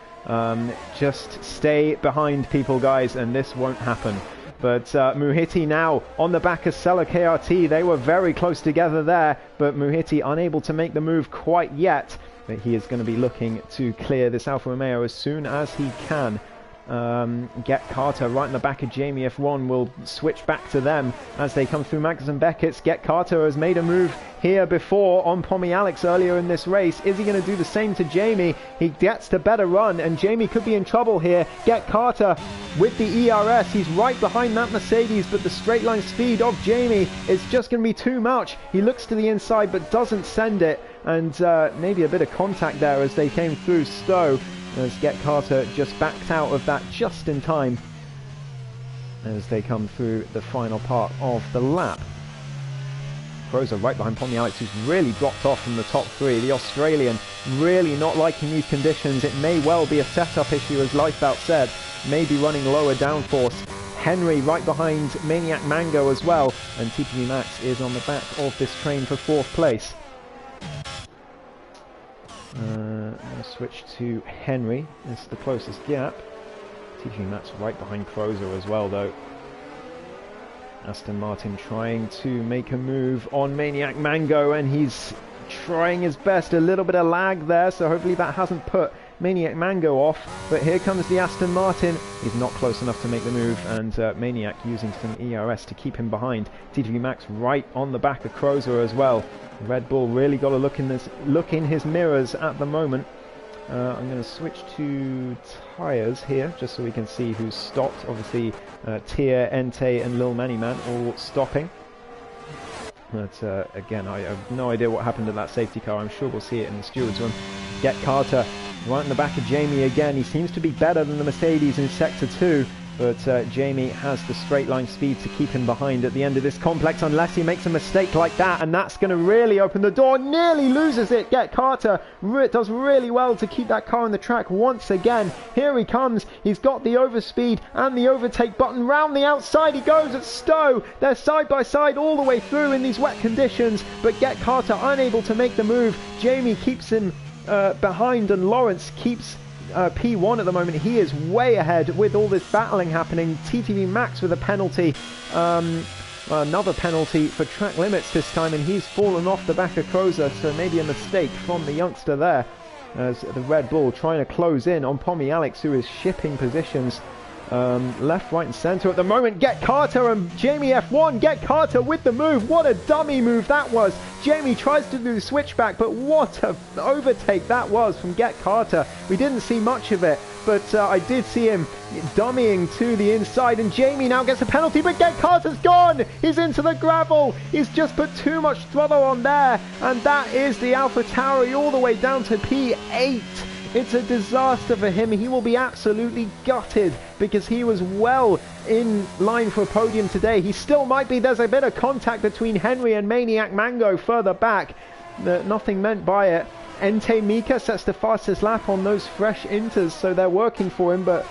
Just stay behind people, guys, and this won't happen. But Muhiti now on the back of Sella KRT. They were very close together there, but Muhiti unable to make the move quite yet. But he is going to be looking to clear this Alfa Romeo as soon as he can. Get Carter right in the back of Jamie F1 will switch back to them as they come through Magnus and Beckett's. Get Carter has made a move here before on Pommy Alex earlier in this race. Is he going to do the same to Jamie? He gets to better run, and Jamie could be in trouble here. Get Carter with the ERS. He's right behind that Mercedes, but the straight line speed of Jamie is just going to be too much. He looks to the inside but doesn't send it, and maybe a bit of contact there as they came through Stowe. As Get Carter just backed out of that just in time as they come through the final part of the lap. Crozer right behind Pommy Alex, who's really dropped off from the top 3. The Australian really not liking these conditions. It may well be a setup issue, as Lifebout said. Maybe running lower downforce. Henry right behind Maniac Mango as well. And TTV Max is on the back of this train for 4th place. I'm going to switch to Henry. This is the closest gap. TTV Max right behind Crozer as well though. Aston Martin trying to make a move on Maniac Mango, and he's trying his best. A little bit of lag there, so hopefully that hasn't put Maniac Mango off. But here comes the Aston Martin. He's not close enough to make the move, and Maniac using some ERS to keep him behind. TTV Max right on the back of Crozer as well. Red Bull really got to look in his mirrors at the moment. I'm going to switch to tyres here, just so we can see who's stopped. Obviously, Tia, Ente and Lil Manny Man all stopping. But again, I have no idea what happened to that safety car. I'm sure we'll see it in the steward's room. Get Carter right in the back of Jamie again. He seems to be better than the Mercedes in Sector 2. But Jamie has the straight line speed to keep him behind at the end of this complex, unless he makes a mistake like that, and that's going to really open the door. Nearly loses it. Get Carter does really well to keep that car on the track once again. Here he comes. He's got the overspeed and the overtake button. Round the outside he goes at Stowe. They're side by side all the way through in these wet conditions, but Get Carter unable to make the move. Jamie keeps him behind, and Lawrence keeps P1 at the moment. He is way ahead with all this battling happening. TTV Max with a penalty, another penalty for track limits this time, and he's fallen off the back of Crozer, so maybe a mistake from the youngster there, as the Red Bull trying to close in on Pommy Alex, who is shipping positions left, right and centre at the moment. Get Carter and Jamie F1. Get Carter with the move. What a dummy move that was. Jamie tries to do the switchback, but what a overtake that was from Get Carter. We didn't see much of it, but I did see him dummying to the inside, and Jamie now gets a penalty, but Get Carter's gone. He's into the gravel. He's just put too much throttle on there, and that is the Alpha Tauri all the way down to P8. It's a disaster for him. He will be absolutely gutted because he was well in line for a podium today. He still might be. There's a bit of contact between Henry and Maniac Mango further back. Nothing meant by it. Ente Mika sets the fastest lap on those fresh inters, so they're working for him, but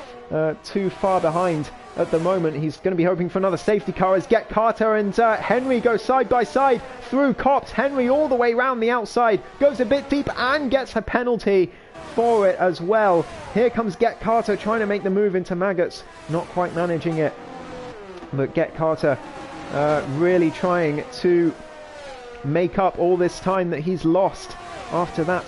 too far behind at the moment. He's going to be hoping for another safety car as Get Carter and Henry go side by side through Cops. Henry all the way round the outside, goes a bit deep and gets a penalty for it as well. Here comes Get Carter trying to make the move into Maggots, not quite managing it, but Get Carter really trying to make up all this time that he's lost after that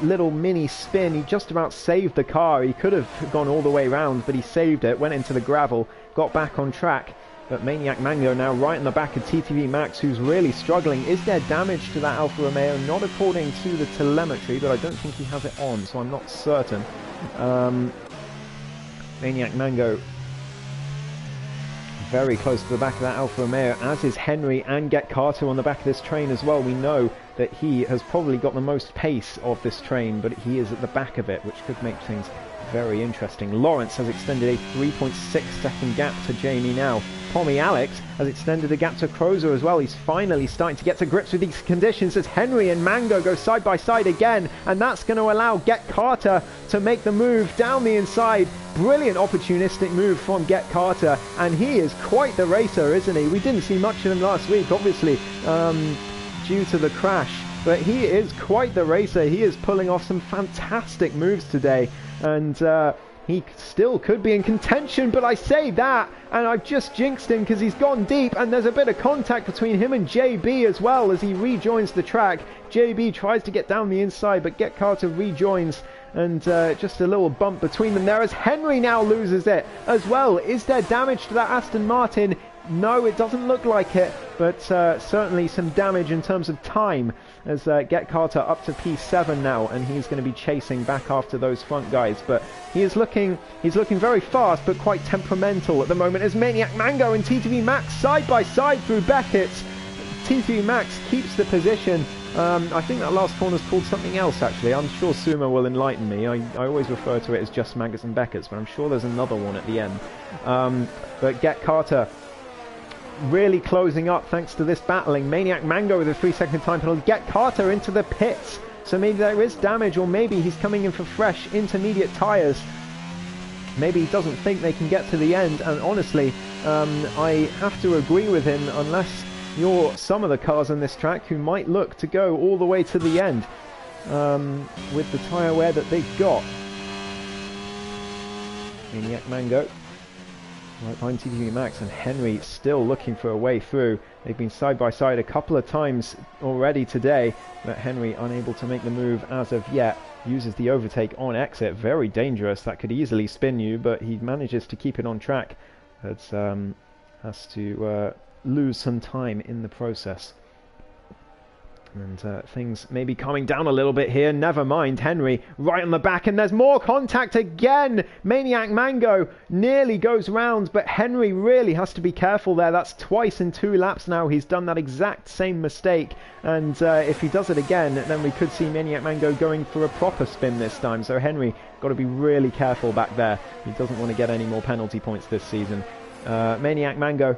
little mini spin. He just about saved the car. He could have gone all the way around, but he saved it, went into the gravel, got back on track. But Maniac Mango now right in the back of TTV Max, who's really struggling. Is there damage to that Alfa Romeo? Not according to the telemetry, but I don't think he has it on, so I'm not certain. Maniac Mango very close to the back of that Alfa Romeo, as is Henry and Get Carter on the back of this train as well. We know that he has probably got the most pace of this train, but he is at the back of it, which could make things very interesting. Lawrence has extended a 3.6 second gap to Jamie now. Tommy Alex has extended the gap to Crozer as well. He's finally starting to get to grips with these conditions as Henry and Mango go side by side again, and that's going to allow Get Carter to make the move down the inside. Brilliant opportunistic move from Get Carter, and he is quite the racer, isn't he? We didn't see much of him last week, obviously, due to the crash, but he is quite the racer. He is pulling off some fantastic moves today, and he still could be in contention, but I say that, and I've just jinxed him because he's gone deep, and there's a bit of contact between him and JB as well as he rejoins the track. JB tries to get down the inside, but Get Carter rejoins, and just a little bump between them there as Henry now loses it as well. Is there damage to that Aston Martin? No, it doesn't look like it, but certainly some damage in terms of time as Get Carter up to P7 now, and he's going to be chasing back after those front guys. But he's looking very fast, but quite temperamental at the moment as Maniac Mango and TTV Max side by side through Beckett's. TTV Max keeps the position. I think that last corner's called something else, actually. I'm sure Sumo will enlighten me. I always refer to it as just Maggotts and Beckett's, but I'm sure there's another one at the end. But Get Carter really closing up thanks to this battling. Maniac Mango with a 3-second time penalty. Get Carter into the pits, so maybe there is damage, or maybe he's coming in for fresh intermediate tyres. Maybe he doesn't think they can get to the end, and honestly, I have to agree with him, unless you're some of the cars on this track who might look to go all the way to the end with the tyre wear that they've got. Maniac Mango right behind TTV Max, and Henry still looking for a way through. They've been side by side a couple of times already today, but Henry unable to make the move as of yet. Uses the overtake on exit, very dangerous, that could easily spin you, but he manages to keep it on track. But has to lose some time in the process. And things may be calming down a little bit here. Never mind, Henry right on the back, and there's more contact again. Maniac Mango nearly goes round, but Henry really has to be careful there. That's twice in 2 laps now he's done that exact same mistake, and if he does it again, then we could see Maniac Mango going for a proper spin this time. So Henry got to be really careful back there. He doesn't want to get any more penalty points this season. Maniac Mango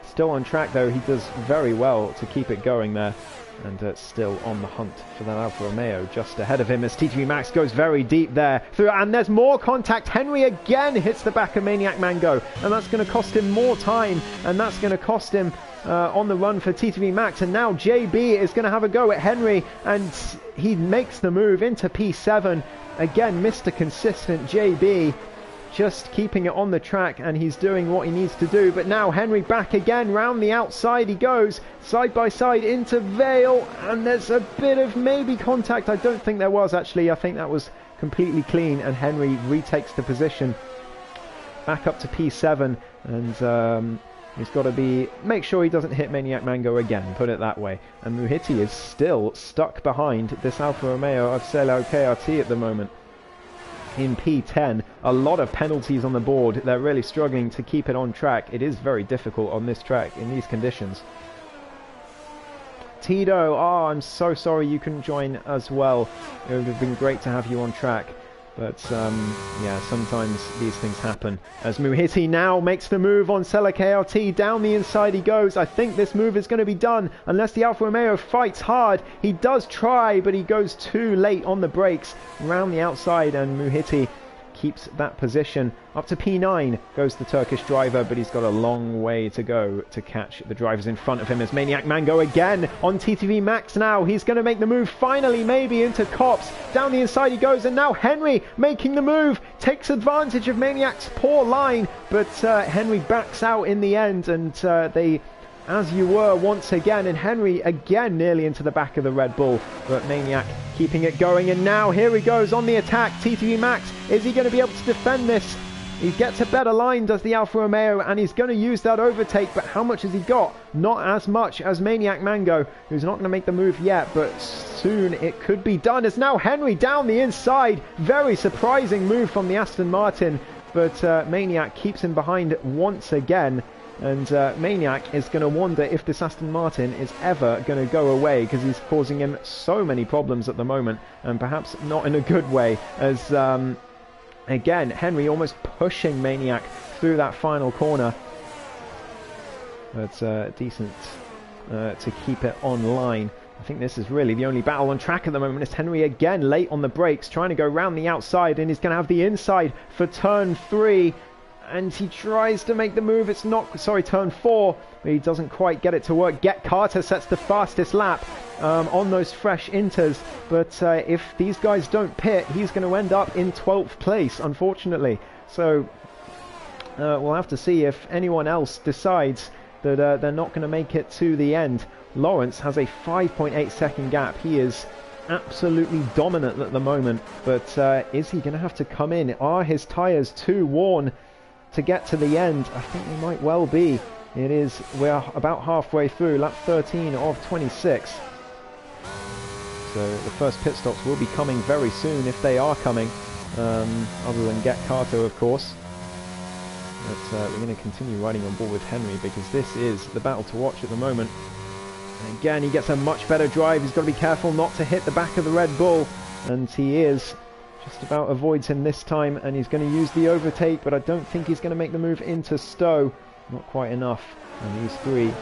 still on track though. He does very well to keep it going there. And still on the hunt for that Alfa Romeo just ahead of him as TTV Max goes very deep there. And there's more contact. Henry again hits the back of Maniac Mango, and that's going to cost him more time, and that's going to cost him on the run for TTV Max. And now JB is going to have a go at Henry, and he makes the move into P7. Again, Mr. Consistent JB, just keeping it on the track, and he's doing what he needs to do. But now Henry back again, round the outside he goes, side by side into Vale, and there's a bit of maybe contact. I don't think there was, actually. I think that was completely clean, and Henry retakes the position back up to P7, and he's got to make sure he doesn't hit Maniac Mango again, put it that way. And Muhiti is still stuck behind this Alfa Romeo of Celo KRT at the moment in P10. A lot of penalties on the board. They're really struggling to keep it on track. It is very difficult on this track in these conditions. Tito, oh, I'm so sorry you couldn't join as well. It would have been great to have you on track. But, yeah, sometimes these things happen. As Muhiti now makes the move on Celo KRT. Down the inside he goes. I think this move is going to be done unless the Alfa Romeo fights hard. He does try, but he goes too late on the brakes. Round the outside, and Muhiti keeps that position. Up to P9 goes the Turkish driver, but he's got a long way to go to catch the drivers in front of him as Maniac Mango again on TTV Max now. He's going to make the move finally, maybe into Cops. Down the inside he goes, and now Henry making the move, takes advantage of Maniac's poor line, but Henry backs out in the end, and they as you were once again, and Henry again nearly into the back of the Red Bull, but Maniac keeping it going, and now here he goes on the attack. TTV Max, is he going to be able to defend this? He gets a better line, does the Alfa Romeo, and he's going to use that overtake, but how much has he got? Not as much as Maniac Mango, who's not going to make the move yet, but soon it could be done, as now Henry down the inside. Very surprising move from the Aston Martin, but Maniac keeps him behind once again. And Maniac is going to wonder if this Aston Martin is ever going to go away, because he's causing him so many problems at the moment, and perhaps not in a good way, as again Henry almost pushing Maniac through that final corner. But decent to keep it online. I think this is really the only battle on track at the moment. It's Henry again late on the brakes, trying to go round the outside, and he's going to have the inside for turn 3. And he tries to make the move. It's not, sorry, turn 4, but he doesn't quite get it to work. Get Carter sets the fastest lap on those fresh inters, but if these guys don't pit, he's going to end up in 12th place, unfortunately. So we'll have to see if anyone else decides that they're not going to make it to the end. Lawrence has a 5.8 second gap. He is absolutely dominant at the moment, but is he going to have to come in? Are his tyres too worn to get to the end? I think they might well be. It is, we're about halfway through, lap 13 of 26. So the first pit stops will be coming very soon, if they are coming, other than Get Carter, of course. But we're going to continue riding on board with Henry, because this is the battle to watch at the moment. And again, he gets a much better drive. He's got to be careful not to hit the back of the Red Bull, and he is. Just about avoids him this time, and he's going to use the overtake, but I don't think he's going to make the move into Stowe. Not quite enough. And these three,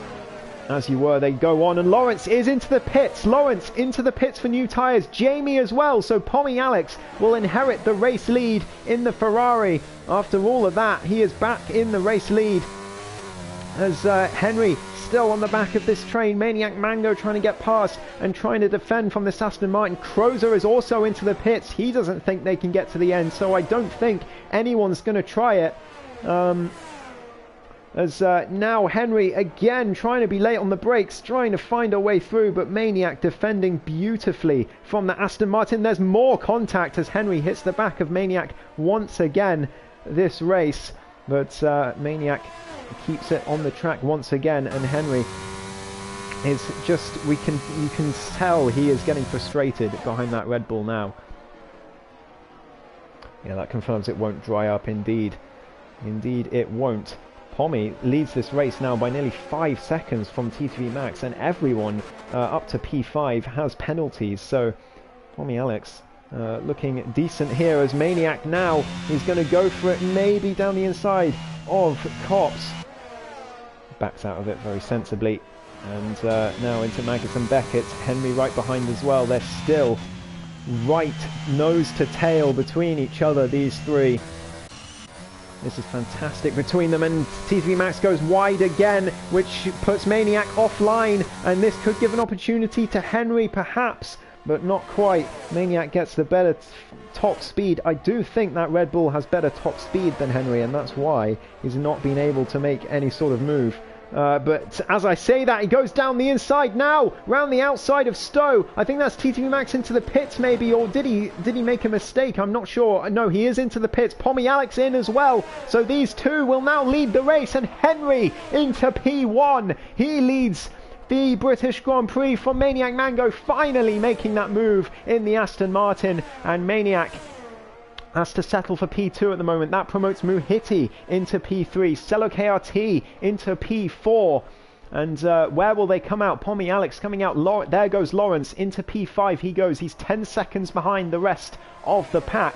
as you were, they go on, and Lawrence is into the pits. Lawrence into the pits for new tyres. Jamie as well, so Pommy Alex will inherit the race lead in the Ferrari. After all of that, he is back in the race lead, as Henry still on the back of this train. Maniac Mango trying to get past and trying to defend from this Aston Martin. Crozer is also into the pits. He doesn't think they can get to the end, so I don't think anyone's going to try it. As now Henry again trying to be late on the brakes, trying to find a way through, but Maniac defending beautifully from the Aston Martin. There's more contact as Henry hits the back of Maniac once again this race, but Maniac keeps it on the track once again, and Henry is just, you can tell he is getting frustrated behind that Red Bull now. Yeah, that confirms it won't dry up. Indeed it won't. Pommy leads this race now by nearly 5 seconds from TTV Max, and everyone up to P5 has penalties, so Pommy Alex looking decent here, as Maniac now is going to go for it, maybe down the inside of Cops. Backs out of it very sensibly, and now into Magus and Beckett. Henry right behind as well. They're still right nose to tail between each other, these three. This is fantastic between them, and TTV Max goes wide again, which puts Maniac offline, and this could give an opportunity to Henry perhaps, but not quite. Maniac gets the better top speed. I do think that Red Bull has better top speed than Henry, and that's why he's not been able to make any sort of move. But as I say that, he goes down the inside now, round the outside of Stowe. I think that's TTV Max into the pits maybe, or did he make a mistake? I'm not sure. No, he is into the pits. Pommy Alex in as well. So these two will now lead the race, and Henry into P1. He leads the British Grand Prix from Maniac Mango, finally making that move in the Aston Martin, and Maniac has to settle for P2 at the moment. That promotes Muhiti into P3, Cello KRT into P4, and where will they come out? Pommy Alex coming out. There goes Lawrence into P5. He goes. He's 10 seconds behind the rest of the pack,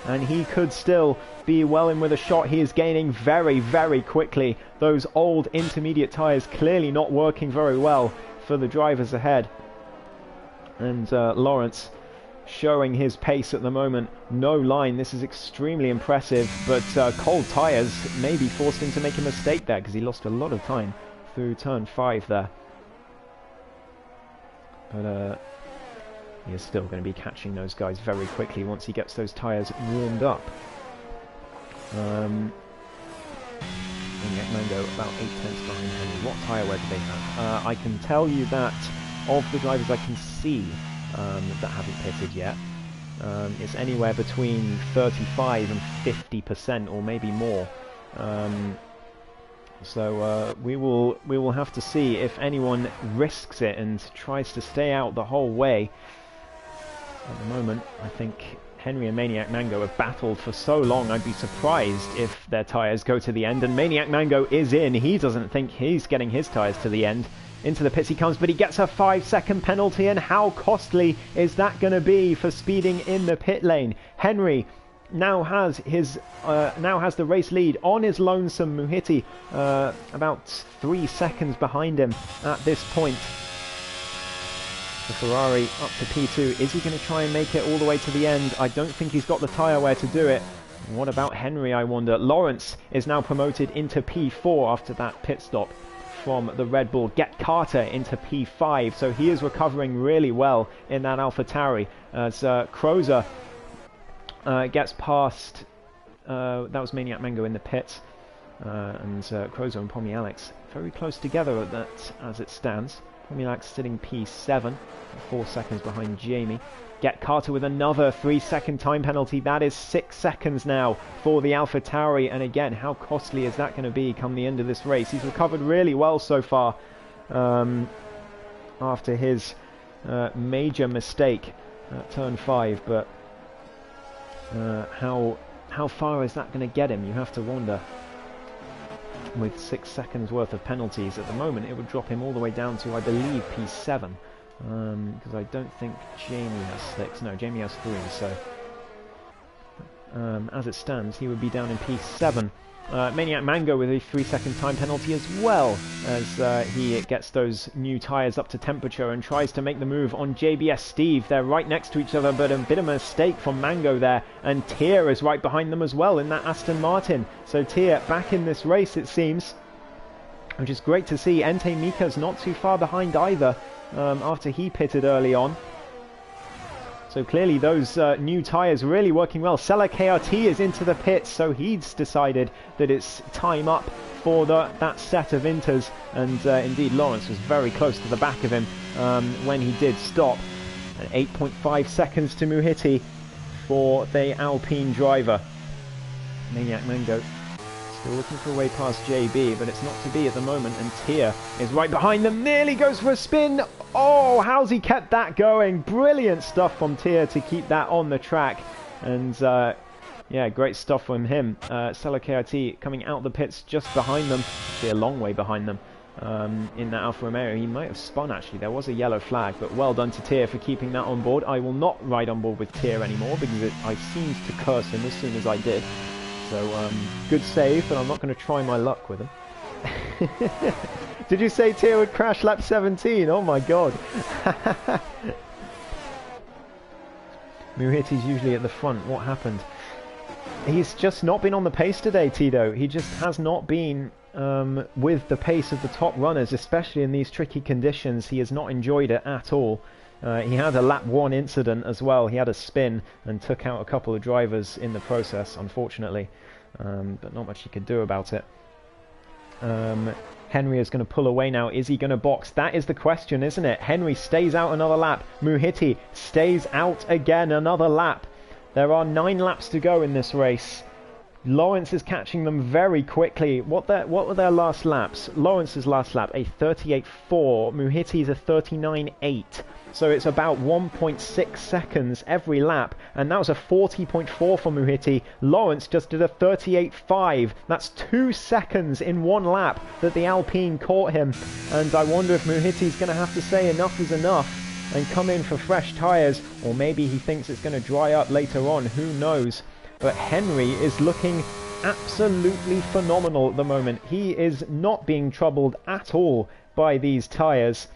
and he could still be well in with a shot. He is gaining very, very quickly. Those old intermediate tyres clearly not working very well for the drivers ahead, and Lawrence showing his pace at the moment. No line. This is extremely impressive, but cold tyres maybe forced him to make a mistake there, because he lost a lot of time through turn 5 there. But he is still going to be catching those guys very quickly once he gets those tyres warmed up. Maniac Mango about 8 tenths behind Henry. What tyre wear do they have? I can tell you that of the drivers I can see that haven't pitted yet, it's anywhere between 35 and 50% or maybe more. So we will have to see if anyone risks it and tries to stay out the whole way. At the moment, I think Henry and Maniac Mango have battled for so long, I'd be surprised if their tyres go to the end. And Maniac Mango is in. He doesn't think he's getting his tyres to the end. Into the pits he comes, but he gets a 5-second penalty, and how costly is that going to be for speeding in the pit lane? Henry now has the race lead on his lonesome Muhiti, about 3 seconds behind him at this point. The Ferrari up to P2. Is he going to try and make it all the way to the end? I don't think he's got the tyre wear to do it. What about Henry, I wonder? Lawrence is now promoted into P4 after that pit stop from the Red Bull. Get Carter into P5, so he is recovering really well in that AlphaTauri as Crozer gets past, that was Maniac Mango in the pits, and Crozer and Pommy Alex very close together at that as it stands. Pommy Alex sitting P7, 4 seconds behind Jamie. Get Carter with another 3-second time penalty. That is 6 seconds now for the AlphaTauri. And again, how costly is that going to be come the end of this race? He's recovered really well so far after his major mistake at turn 5. But how far is that going to get him? You have to wonder. With 6 seconds worth of penalties at the moment, it would drop him all the way down to, I believe, P7. Because I don't think Jamie has 6. No, Jamie has 3, so as it stands, he would be down in P7. Maniac Mango with a 3-second time penalty as well, as he gets those new tyres up to temperature and tries to make the move on JBS Steve. They're right next to each other, but a bit of a mistake from Mango there, and Tier is right behind them as well in that Aston Martin. So Tier back in this race, it seems, which is great to see. Entei Mika's not too far behind either, after he pitted early on. So clearly those new tyres really working well. Seller KRT is into the pits, so he's decided that it's time up for that set of inters. And indeed, Lawrence was very close to the back of him when he did stop. And 8.5 seconds to Muhiti for the Alpine driver. Maniac Mango still looking for a way past JB, but it's not to be at the moment, and Tier is right behind them, nearly goes for a spin. Oh, how's he kept that going? Brilliant stuff from Tier to keep that on the track, and yeah, great stuff from him. Seller KRT coming out the pits just behind them, actually a long way behind them, in that Alfa Romeo. He might have spun actually, there was a yellow flag, but well done to Tier for keeping that on board. I will not ride on board with Tier anymore, because I seemed to curse him as soon as I did. So, good save, but I'm not going to try my luck with him. Did you say Tier would crash lap 17? Oh my god. Muhiti's usually at the front. What happened? He's just not been on the pace today, Tito. He just has not been with the pace of the top runners, especially in these tricky conditions. He has not enjoyed it at all. He had a lap 1 incident as well. He had a spin and took out a couple of drivers in the process, unfortunately. But not much he could do about it. Henry is going to pull away now. Is he going to box? That is the question, isn't it? Henry stays out another lap. Muhiti stays out again another lap. There are 9 laps to go in this race. Lawrence is catching them very quickly. What were their last laps? Lawrence's last lap, a 38.4. Muhiti's a 39.8. So it's about 1.6 seconds every lap. And that was a 40.4 for Muhiti. Lawrence just did a 38.5. That's 2 seconds in 1 lap that the Alpine caught him. And I wonder if Muhiti's going to have to say enough is enough and come in for fresh tyres. Or maybe he thinks it's going to dry up later on. Who knows? But Henry is looking absolutely phenomenal at the moment. He is not being troubled at all by these tyres.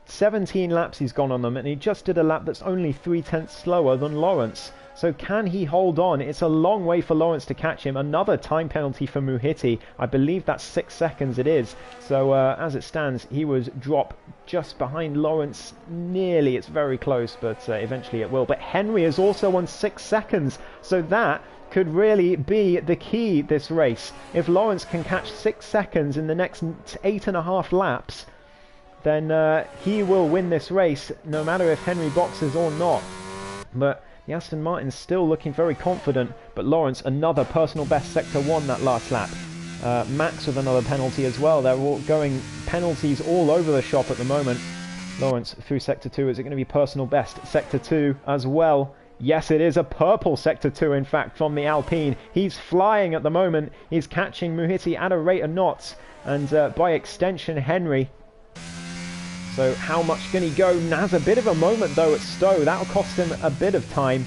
17 laps he's gone on them, and he just did a lap that's only 3/10 slower than Lawrence. So can he hold on? It's a long way for Lawrence to catch him. Another time penalty for Muhiti. I believe that's 6 seconds it is. So as it stands, he was dropped just behind Lawrence nearly. It's very close, but eventually it will. But Henry is also on 6 seconds. So that could really be the key this race. If Lawrence can catch 6 seconds in the next 8.5 laps, then he will win this race, no matter if Henry boxes or not. But the Aston Martin's still looking very confident. But Lawrence, another personal best Sector 1 that last lap. Max with another penalty as well. They're all going penalties all over the shop at the moment. Lawrence through Sector 2. Is it going to be personal best Sector 2 as well? Yes, it is a purple Sector 2, in fact, from the Alpine. He's flying at the moment. He's catching Muhiti at a rate of knots. And by extension, Henry. So how much can he go? Has a bit of a moment, though, at Stowe. That'll cost him a bit of time.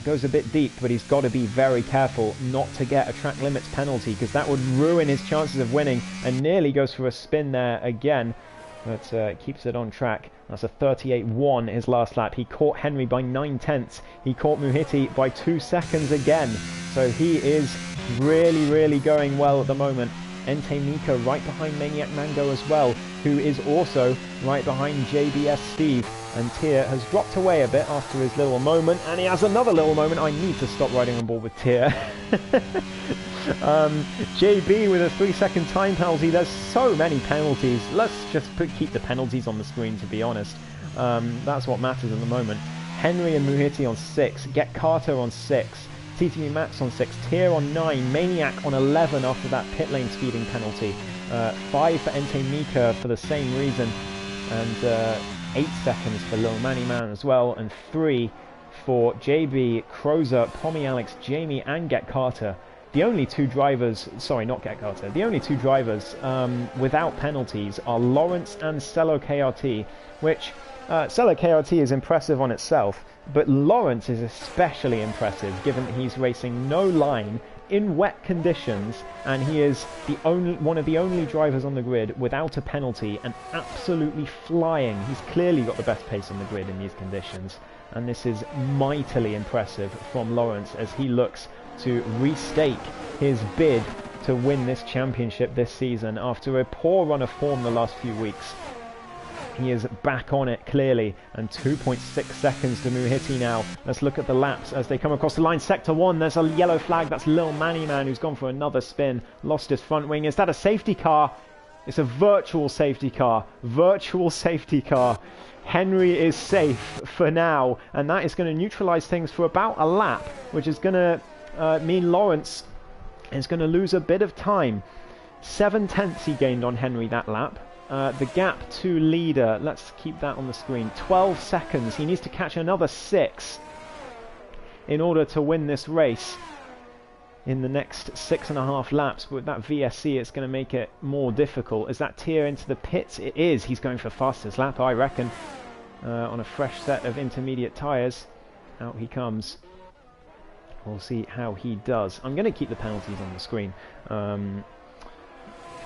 Goes a bit deep, but he's got to be very careful not to get a track limits penalty, because that would ruin his chances of winning. And nearly goes for a spin there again. But keeps it on track. That's a 38.1 his last lap. He caught Henry by 9/10. He caught Muhiti by 2 seconds again. So he is really, really going well at the moment. Ente Mika right behind Maniac Mango as well, who is also right behind JBS Steve. And Tier has dropped away a bit after his little moment, and he has another little moment. I need to stop riding on board with Tier. JB with a 3-second time penalty. There's so many penalties. Let's just keep the penalties on the screen, to be honest. That's what matters at the moment. Henry and Muhiti on 6. Get Carter on 6. TTV Max on 6. Tier on 9. Maniac on 11 after that pit lane speeding penalty. 5 for Ente Mika for the same reason. And 8 seconds for Lil Manny Man as well. And 3 for JB, Crozer, Pommy Alex, Jamie and Get Carter. The only two drivers, sorry, not Get Carter, the only two drivers without penalties are Lawrence and Cello KRT, which Cello KRT is impressive on itself, but Lawrence is especially impressive given that he's racing no line in wet conditions, and he is one of the only drivers on the grid without a penalty and absolutely flying. He's clearly got the best pace on the grid in these conditions, and this is mightily impressive from Lawrence as he looks to restake his bid to win this championship this season after a poor run of form the last few weeks. He is back on it clearly, and 2.6 seconds to Muhiti now. Let's look at the laps as they come across the line. Sector 1, there's a yellow flag. That's Lil Manny Man who's gone for another spin. Lost his front wing. Is that a safety car? It's a virtual safety car. Virtual safety car. Henry is safe for now, and that is going to neutralize things for about a lap, which is going to mean Lawrence is going to lose a bit of time. 7/10 he gained on Henry that lap. The gap to leader, let's keep that on the screen, 12 seconds. He needs to catch another 6 in order to win this race in the next 6.5 laps. But with that VSC, it's going to make it more difficult. Is that Tier into the pits? It is. He's going for fastest lap, I reckon, on a fresh set of intermediate tyres. Out he comes. We'll see how he does. I'm going to keep the penalties on the screen.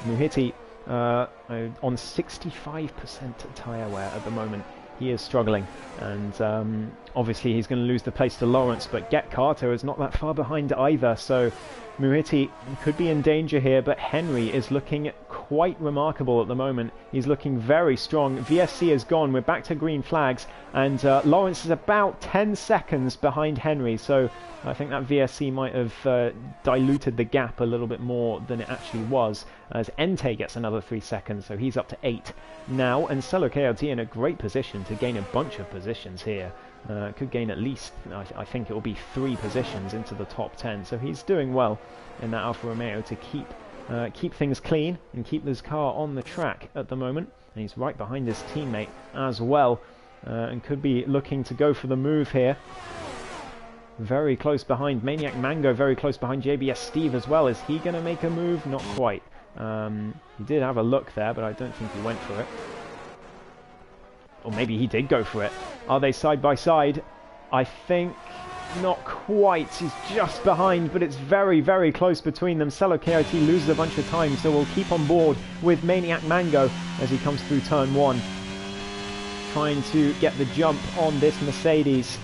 Muhiti on 65% tyre wear at the moment. He is struggling, and obviously he's going to lose the place to Lawrence, but Get Carter is not that far behind either, so Muhiti could be in danger here, but Henry is looking quite remarkable at the moment. He's looking very strong. VSC is gone. We're back to green flags, and Lawrence is about 10 seconds behind Henry, so I think that VSC might have diluted the gap a little bit more than it actually was, as Ente gets another 3 seconds, so he's up to 8 now, and Cello KRT in a great position to gain a bunch of positions here. Could gain at least, I think it will be 3 positions into the top 10, so he's doing well in that Alfa Romeo to keep things clean and keep this car on the track at the moment. And he's right behind his teammate as well, and could be looking to go for the move here. Very close behind Maniac Mango, very close behind JBS Steve as well. Is he going to make a move? Not quite. He did have a look there, but I don't think he went for it. Or maybe he did go for it. Are they side by side? I think not quite. He's just behind, but it's very, very close between them. Cello KRT loses a bunch of time, so we'll keep on board with Maniac Mango as he comes through turn 1. Trying to get the jump on this Mercedes.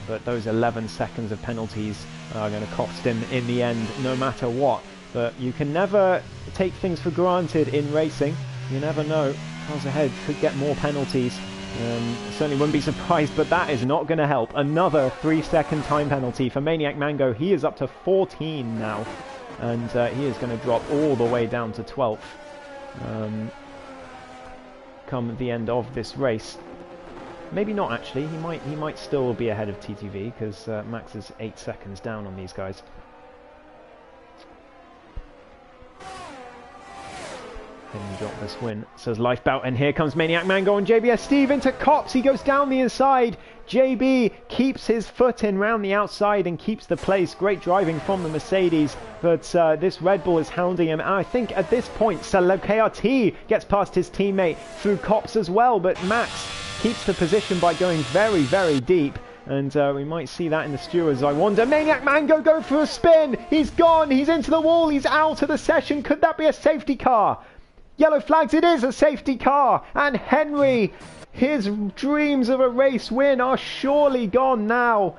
but those 11 seconds of penalties are going to cost him in the end, no matter what. But you can never take things for granted in racing. You never know. Cars ahead could get more penalties. Certainly wouldn't be surprised, but that is not going to help. Another 3-second time penalty for Maniac Mango. He is up to 14 now, and he is going to drop all the way down to 12th come the end of this race. Maybe not actually. He might still be ahead of TTV because Max is 8 seconds down on these guys. Didn't drop this win, says Lifebout, and here comes Maniac Mango and JBS Steve into Cops. He goes down the inside. JB keeps his foot in round the outside and keeps the place. Great driving from the Mercedes, but this Red Bull is hounding him. And I think at this point, Salo KRT gets past his teammate through Cops as well, but Max keeps the position by going very, very deep. And we might see that in the stewards, I wonder. Maniac Mango go for a spin. He's gone. He's into the wall. He's out of the session. Could that be a safety car? Yellow flags, it is a safety car, and Henry, his dreams of a race win are surely gone now,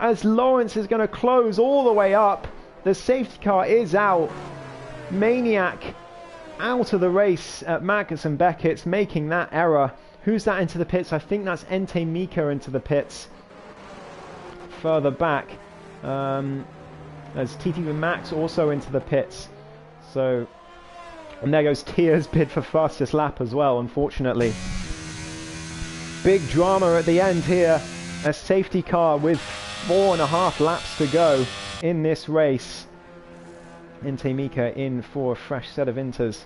as Lawrence is going to close all the way up. The safety car is out. Maniac out of the race at Magnus and Beckett's, making that error. Who's that into the pits? I think that's Ente Mika into the pits. Further back, there's TTV Max also into the pits. So... and there goes Tia's bid for fastest lap as well, unfortunately. Big drama at the end here. A safety car with 4.5 laps to go in this race. Ente Mika in for a fresh set of inters,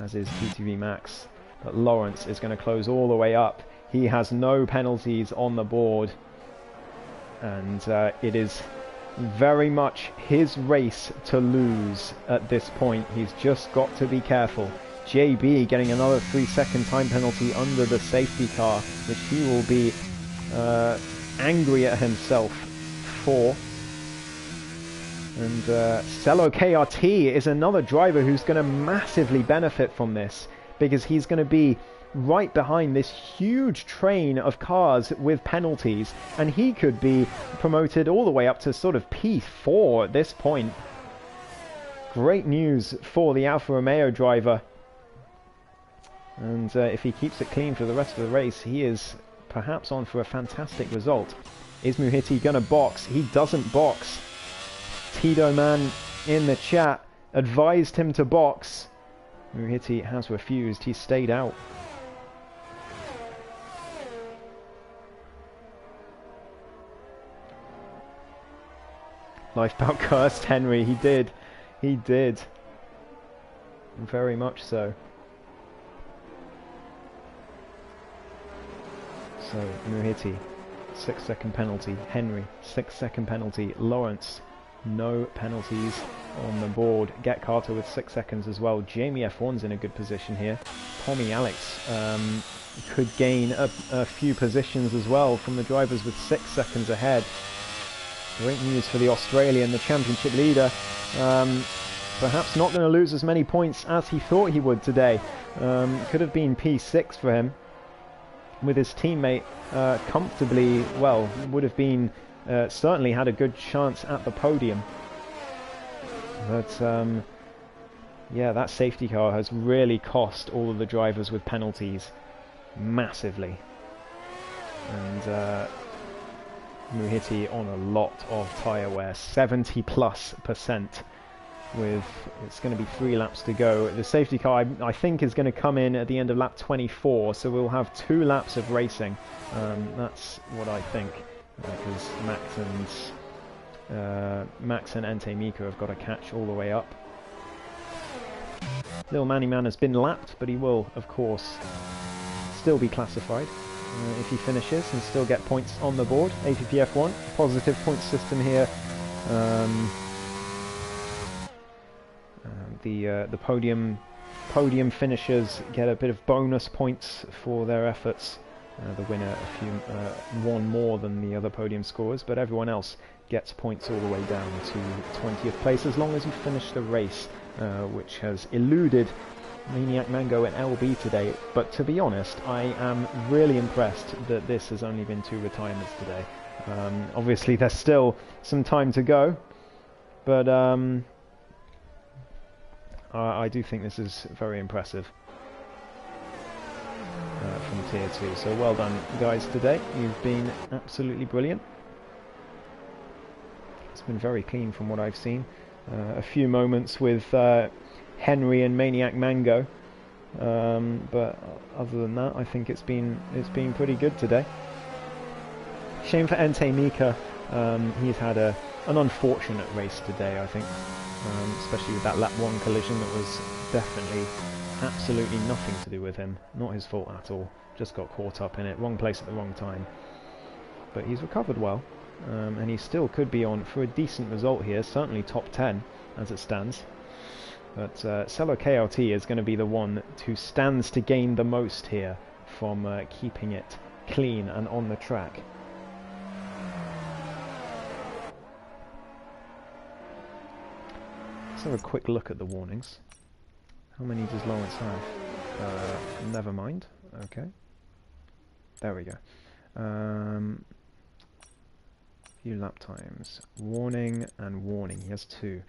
as is TTV Max. But Lawrence is going to close all the way up. He has no penalties on the board. And it is... very much his race to lose at this point. He's just got to be careful. JB getting another 3-second time penalty under the safety car, which he will be angry at himself for. And Cello KRT is another driver who's going to massively benefit from this, because he's going to be right behind this huge train of cars with penalties, and he could be promoted all the way up to sort of P4 at this point. Great news for the Alfa Romeo driver, and if he keeps it clean for the rest of the race, he is perhaps on for a fantastic result. Is Muhiti gonna box? He doesn't box. Tito Man in the chat advised him to box. Muhiti has refused. He stayed out. Lifebout cursed Henry. He did. He did. Very much so. So, Muhiti, 6-second penalty. Henry, 6-second penalty. Lawrence, no penalties on the board. Get Carter with 6 seconds as well. Jamie F1's in a good position here. Tommy Alex could gain a few positions as well from the drivers with 6 seconds ahead. Great news for the Australian, the championship leader. Perhaps not going to lose as many points as he thought he would today. Could have been P6 for him. With his teammate comfortably, well, would have been, certainly had a good chance at the podium. But, yeah, that safety car has really cost all of the drivers with penalties massively. And Muhiti on a lot of tyre wear, 70+%. With it's going to be 3 laps to go. The safety car I think is going to come in at the end of lap 24, so we'll have 2 laps of racing. That's what I think, because Max and Ente Mika have got to catch all the way up. Little Manny Man has been lapped, but he will of course still be classified if he finishes and still get points on the board. APPF1, positive point system here. The podium finishers get a bit of bonus points for their efforts. The winner one more than the other podium scorers, but everyone else gets points all the way down to 20th place as long as you finish the race, which has eluded Maniac Mango and LB today, but to be honest, I am really impressed that this has only been 2 retirements today. Obviously there's still some time to go, but I do think this is very impressive from Tier 2. So well done guys today, you've been absolutely brilliant. It's been very clean from what I've seen. A few moments with Henry and Maniac Mango, but other than that I think it's been pretty good today. Shame for Entei Mika. He's had an unfortunate race today, I think, especially with that lap 1 collision that was definitely absolutely nothing to do with him, not his fault at all, just got caught up in it, wrong place at the wrong time. But he's recovered well, and he still could be on for a decent result here, certainly top 10 as it stands. But Cello KLT is going to be the one who stands to gain the most here from keeping it clean and on the track. Let's have a quick look at the warnings. How many does Lawrence have? Never mind. Okay. There we go. Few lap times. Warning and warning. He has 2.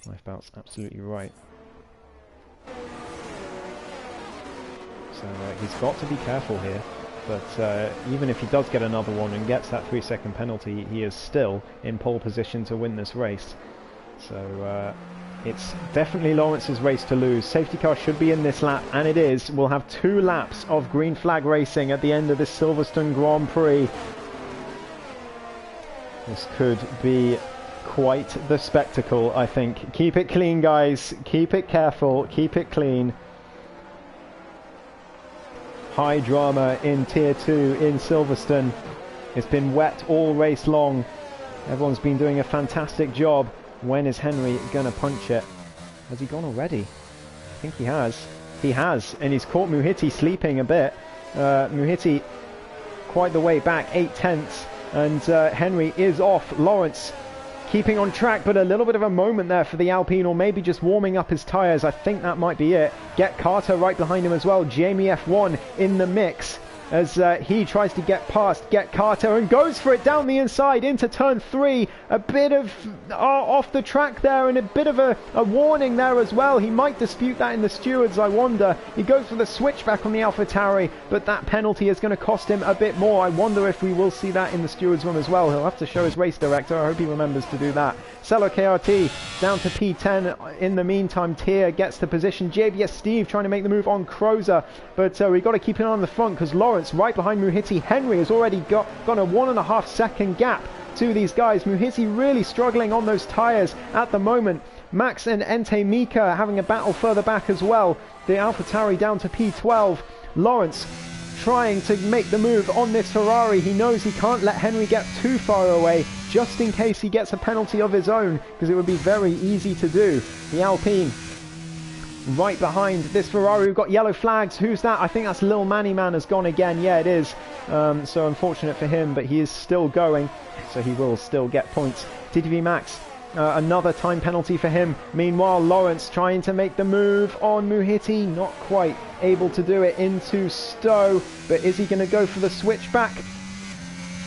Lifebout's absolutely right. So he's got to be careful here. But even if he does get another one and gets that 3-second penalty, he is still in pole position to win this race. So it's definitely Lawrence's race to lose. Safety car should be in this lap, and it is. We'll have 2 laps of green flag racing at the end of this Silverstone Grand Prix. This could be quite the spectacle, I think. Keep it clean, guys. Keep it careful. Keep it clean. High drama in Tier 2 in Silverstone. It's been wet all race long. Everyone's been doing a fantastic job. When is Henry gonna punch it? Has he gone already? I think he has. He has, and he's caught Muhiti sleeping a bit. Muhiti quite the way back, 8/10, and Henry is off. Lawrence keeping on track, but a little bit of a moment there for the Alpine, or maybe just warming up his tyres. I think that might be it. Get Carter right behind him as well. Jamie F1 in the mix as he tries to get past Get Carter and goes for it down the inside into turn 3. A bit of off the track there, and a bit of a warning there as well. He might dispute that in the stewards, I wonder. He goes for the switchback on the AlphaTauri, but that penalty is going to cost him a bit more. I wonder if we will see that in the stewards room as well. He'll have to show his race director. I hope he remembers to do that. Cello KRT down to P10. In the meantime, Tier gets the position. JBS Steve trying to make the move on Crozer, but we've got to keep it on the front because Lawrence right behind Muhiti. Henry has already got a 1.5 second gap to these guys. Muhiti really struggling on those tyres at the moment. Max and Entei Mika having a battle further back as well. The AlphaTauri down to P12. Lawrence trying to make the move on this Ferrari. He knows he can't let Henry get too far away, just in case he gets a penalty of his own, because it would be very easy to do. The Alpine right behind this Ferrari. We've got yellow flags. Who's that? I think that's Lil Manny Man has gone again. Yeah, it is. So unfortunate for him, but he is still going, so he will still get points. TTV Max, another time penalty for him. Meanwhile, Lawrence trying to make the move on Muhiti, not quite able to do it into Stowe, but is he going to go for the switchback?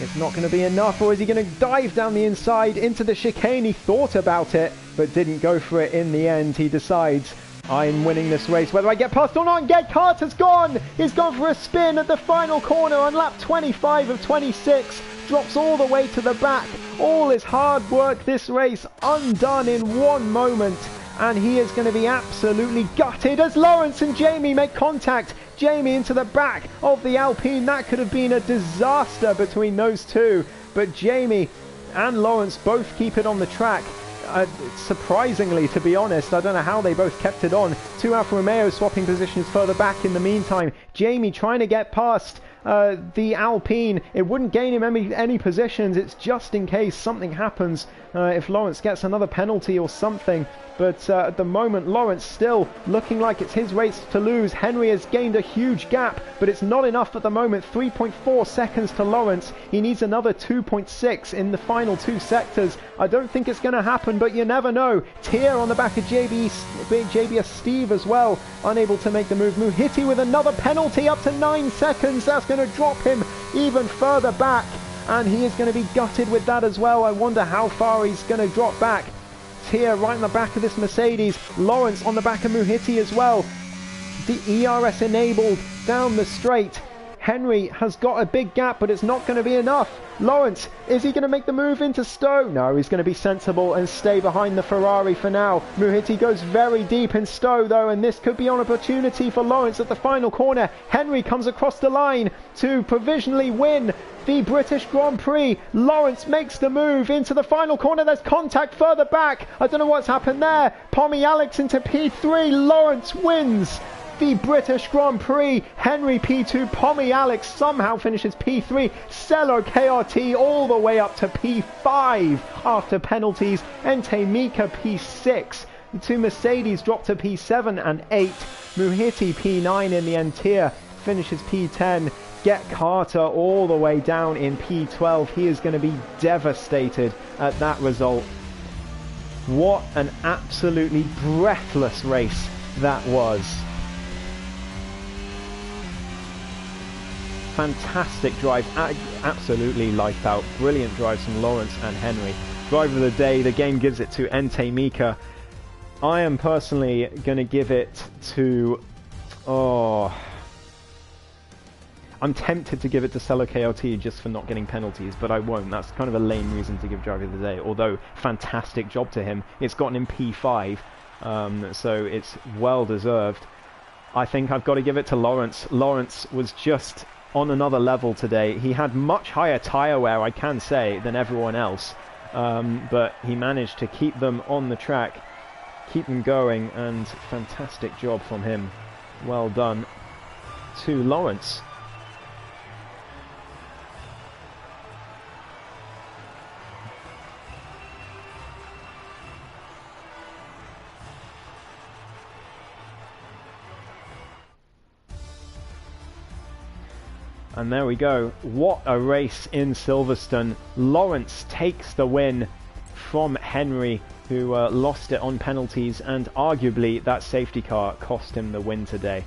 It's not going to be enough, or is he going to dive down the inside into the chicane? He thought about it, but didn't go for it in the end. He decides, I'm winning this race, whether I get past or not. And Get Carter's gone! He's gone for a spin at the final corner on lap 25 of 26. Drops all the way to the back. All his hard work this race undone in one moment. And he is going to be absolutely gutted as Lawrence and Jamie make contact. Jamie into the back of the Alpine. That could have been a disaster between those two. But Jamie and Lawrence both keep it on the track. Surprisingly, to be honest, I don't know how they both kept it on. Two Alfa Romeo swapping positions further back in the meantime. Jamie trying to get past the Alpine. It wouldn't gain him any positions. It's just in case something happens, if Lawrence gets another penalty or something. But at the moment, Lawrence still looking like it's his race to lose. Henry has gained a huge gap, but it's not enough at the moment. 3.4 seconds to Lawrence. He needs another 2.6 in the final 2 sectors. I don't think it's going to happen, but you never know. Tier on the back of JBS Steve as well, unable to make the move. Muhiti with another penalty up to 9 seconds. That's going to drop him even further back, and he is going to be gutted with that as well. I wonder how far he's going to drop back. Here right in the back of this Mercedes. Lawrence on the back of Muhiti as well. The ERS enabled down the straight. Henry has got a big gap, but it's not going to be enough. Lawrence, is he going to make the move into Stowe? No, he's going to be sensible and stay behind the Ferrari for now. Muhiti goes very deep in Stowe though, and this could be an opportunity for Lawrence at the final corner. Henry comes across the line to provisionally win the British Grand Prix. Lawrence makes the move into the final corner. There's contact further back. I don't know what's happened there. Pommy Alex into P3. Lawrence wins the British Grand Prix. Henry P2, Pommy Alex somehow finishes P3. Cello KRT all the way up to P5 after penalties. Entei Mika P6. The 2 Mercedes drop to P7 and 8. Muhiti P9 in the end tier finishes P10. Get Carter all the way down in P12. He is going to be devastated at that result. What an absolutely breathless race that was. Fantastic drive, absolutely lights out. Brilliant drives from Lawrence and Henry. Driver of the day, the game gives it to Entei Mika. I am personally going to give it to... I'm tempted to give it to Cello KLT just for not getting penalties, but I won't. That's kind of a lame reason to give driver of the day, although fantastic job to him. It's gotten him P5, so it's well deserved. I think I've got to give it to Lawrence. Lawrence was just on another level today. He had much higher tyre wear, I can say, than everyone else, but he managed to keep them on the track, keep them going, and fantastic job from him. Well done to Lawrence. And there we go. What a race in Silverstone. Lawrence takes the win from Henry, who lost it on penalties, and arguably that safety car cost him the win today.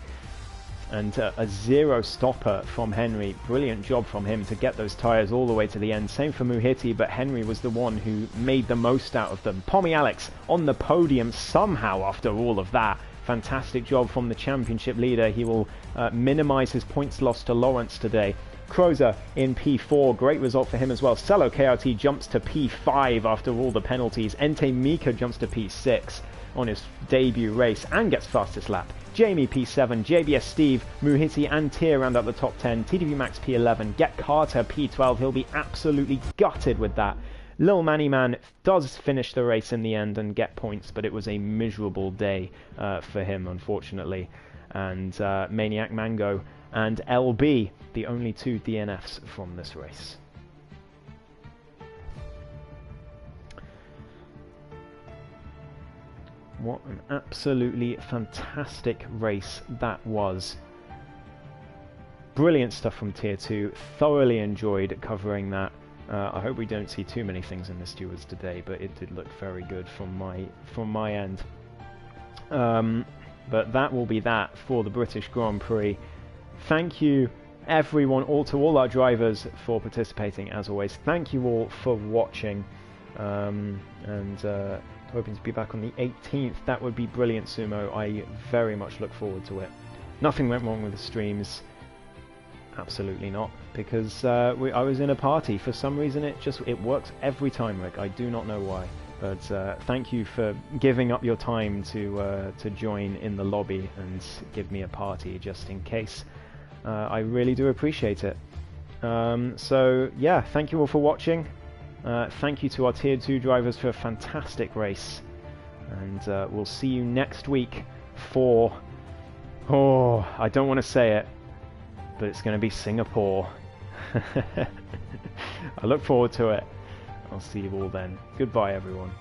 And a zero stopper from Henry. Brilliant job from him to get those tyres all the way to the end. Same for Muhiti, but Henry was the one who made the most out of them. Pommy Alex on the podium somehow after all of that. Fantastic job from the championship leader. He will minimise his points loss to Lawrence today. Crozer in P4, great result for him as well. Cello KRT jumps to P5 after all the penalties. Entei Mika jumps to P6 on his debut race and gets fastest lap. Jamie P7, JBS Steve, Muhiti and Tier round up the top 10. TDV Max P11, Get Carter P12. He'll be absolutely gutted with that. Lil Manny Man does finish the race in the end and get points, but it was a miserable day for him, unfortunately. And Maniac Mango and LB, the only 2 DNFs from this race. What an absolutely fantastic race that was. Brilliant stuff from Tier 2. Thoroughly enjoyed covering that. I hope we don't see too many things in the stewards today, but it did look very good from my end. But that will be that for the British Grand Prix. Thank you everyone, to all our drivers for participating as always. Thank you all for watching, and hoping to be back on the 18th. That would be brilliant, Sumo. I very much look forward to it. Nothing went wrong with the streams. Absolutely not, because I was in a party. For some reason it works every time, Rick. I do not know why, but thank you for giving up your time to join in the lobby and give me a party just in case. I really do appreciate it. So yeah, thank you all for watching. Thank you to our Tier 2 drivers for a fantastic race, and we'll see you next week for, I don't want to say it, but it's going to be Singapore. I look forward to it. I'll see you all then. Goodbye, everyone.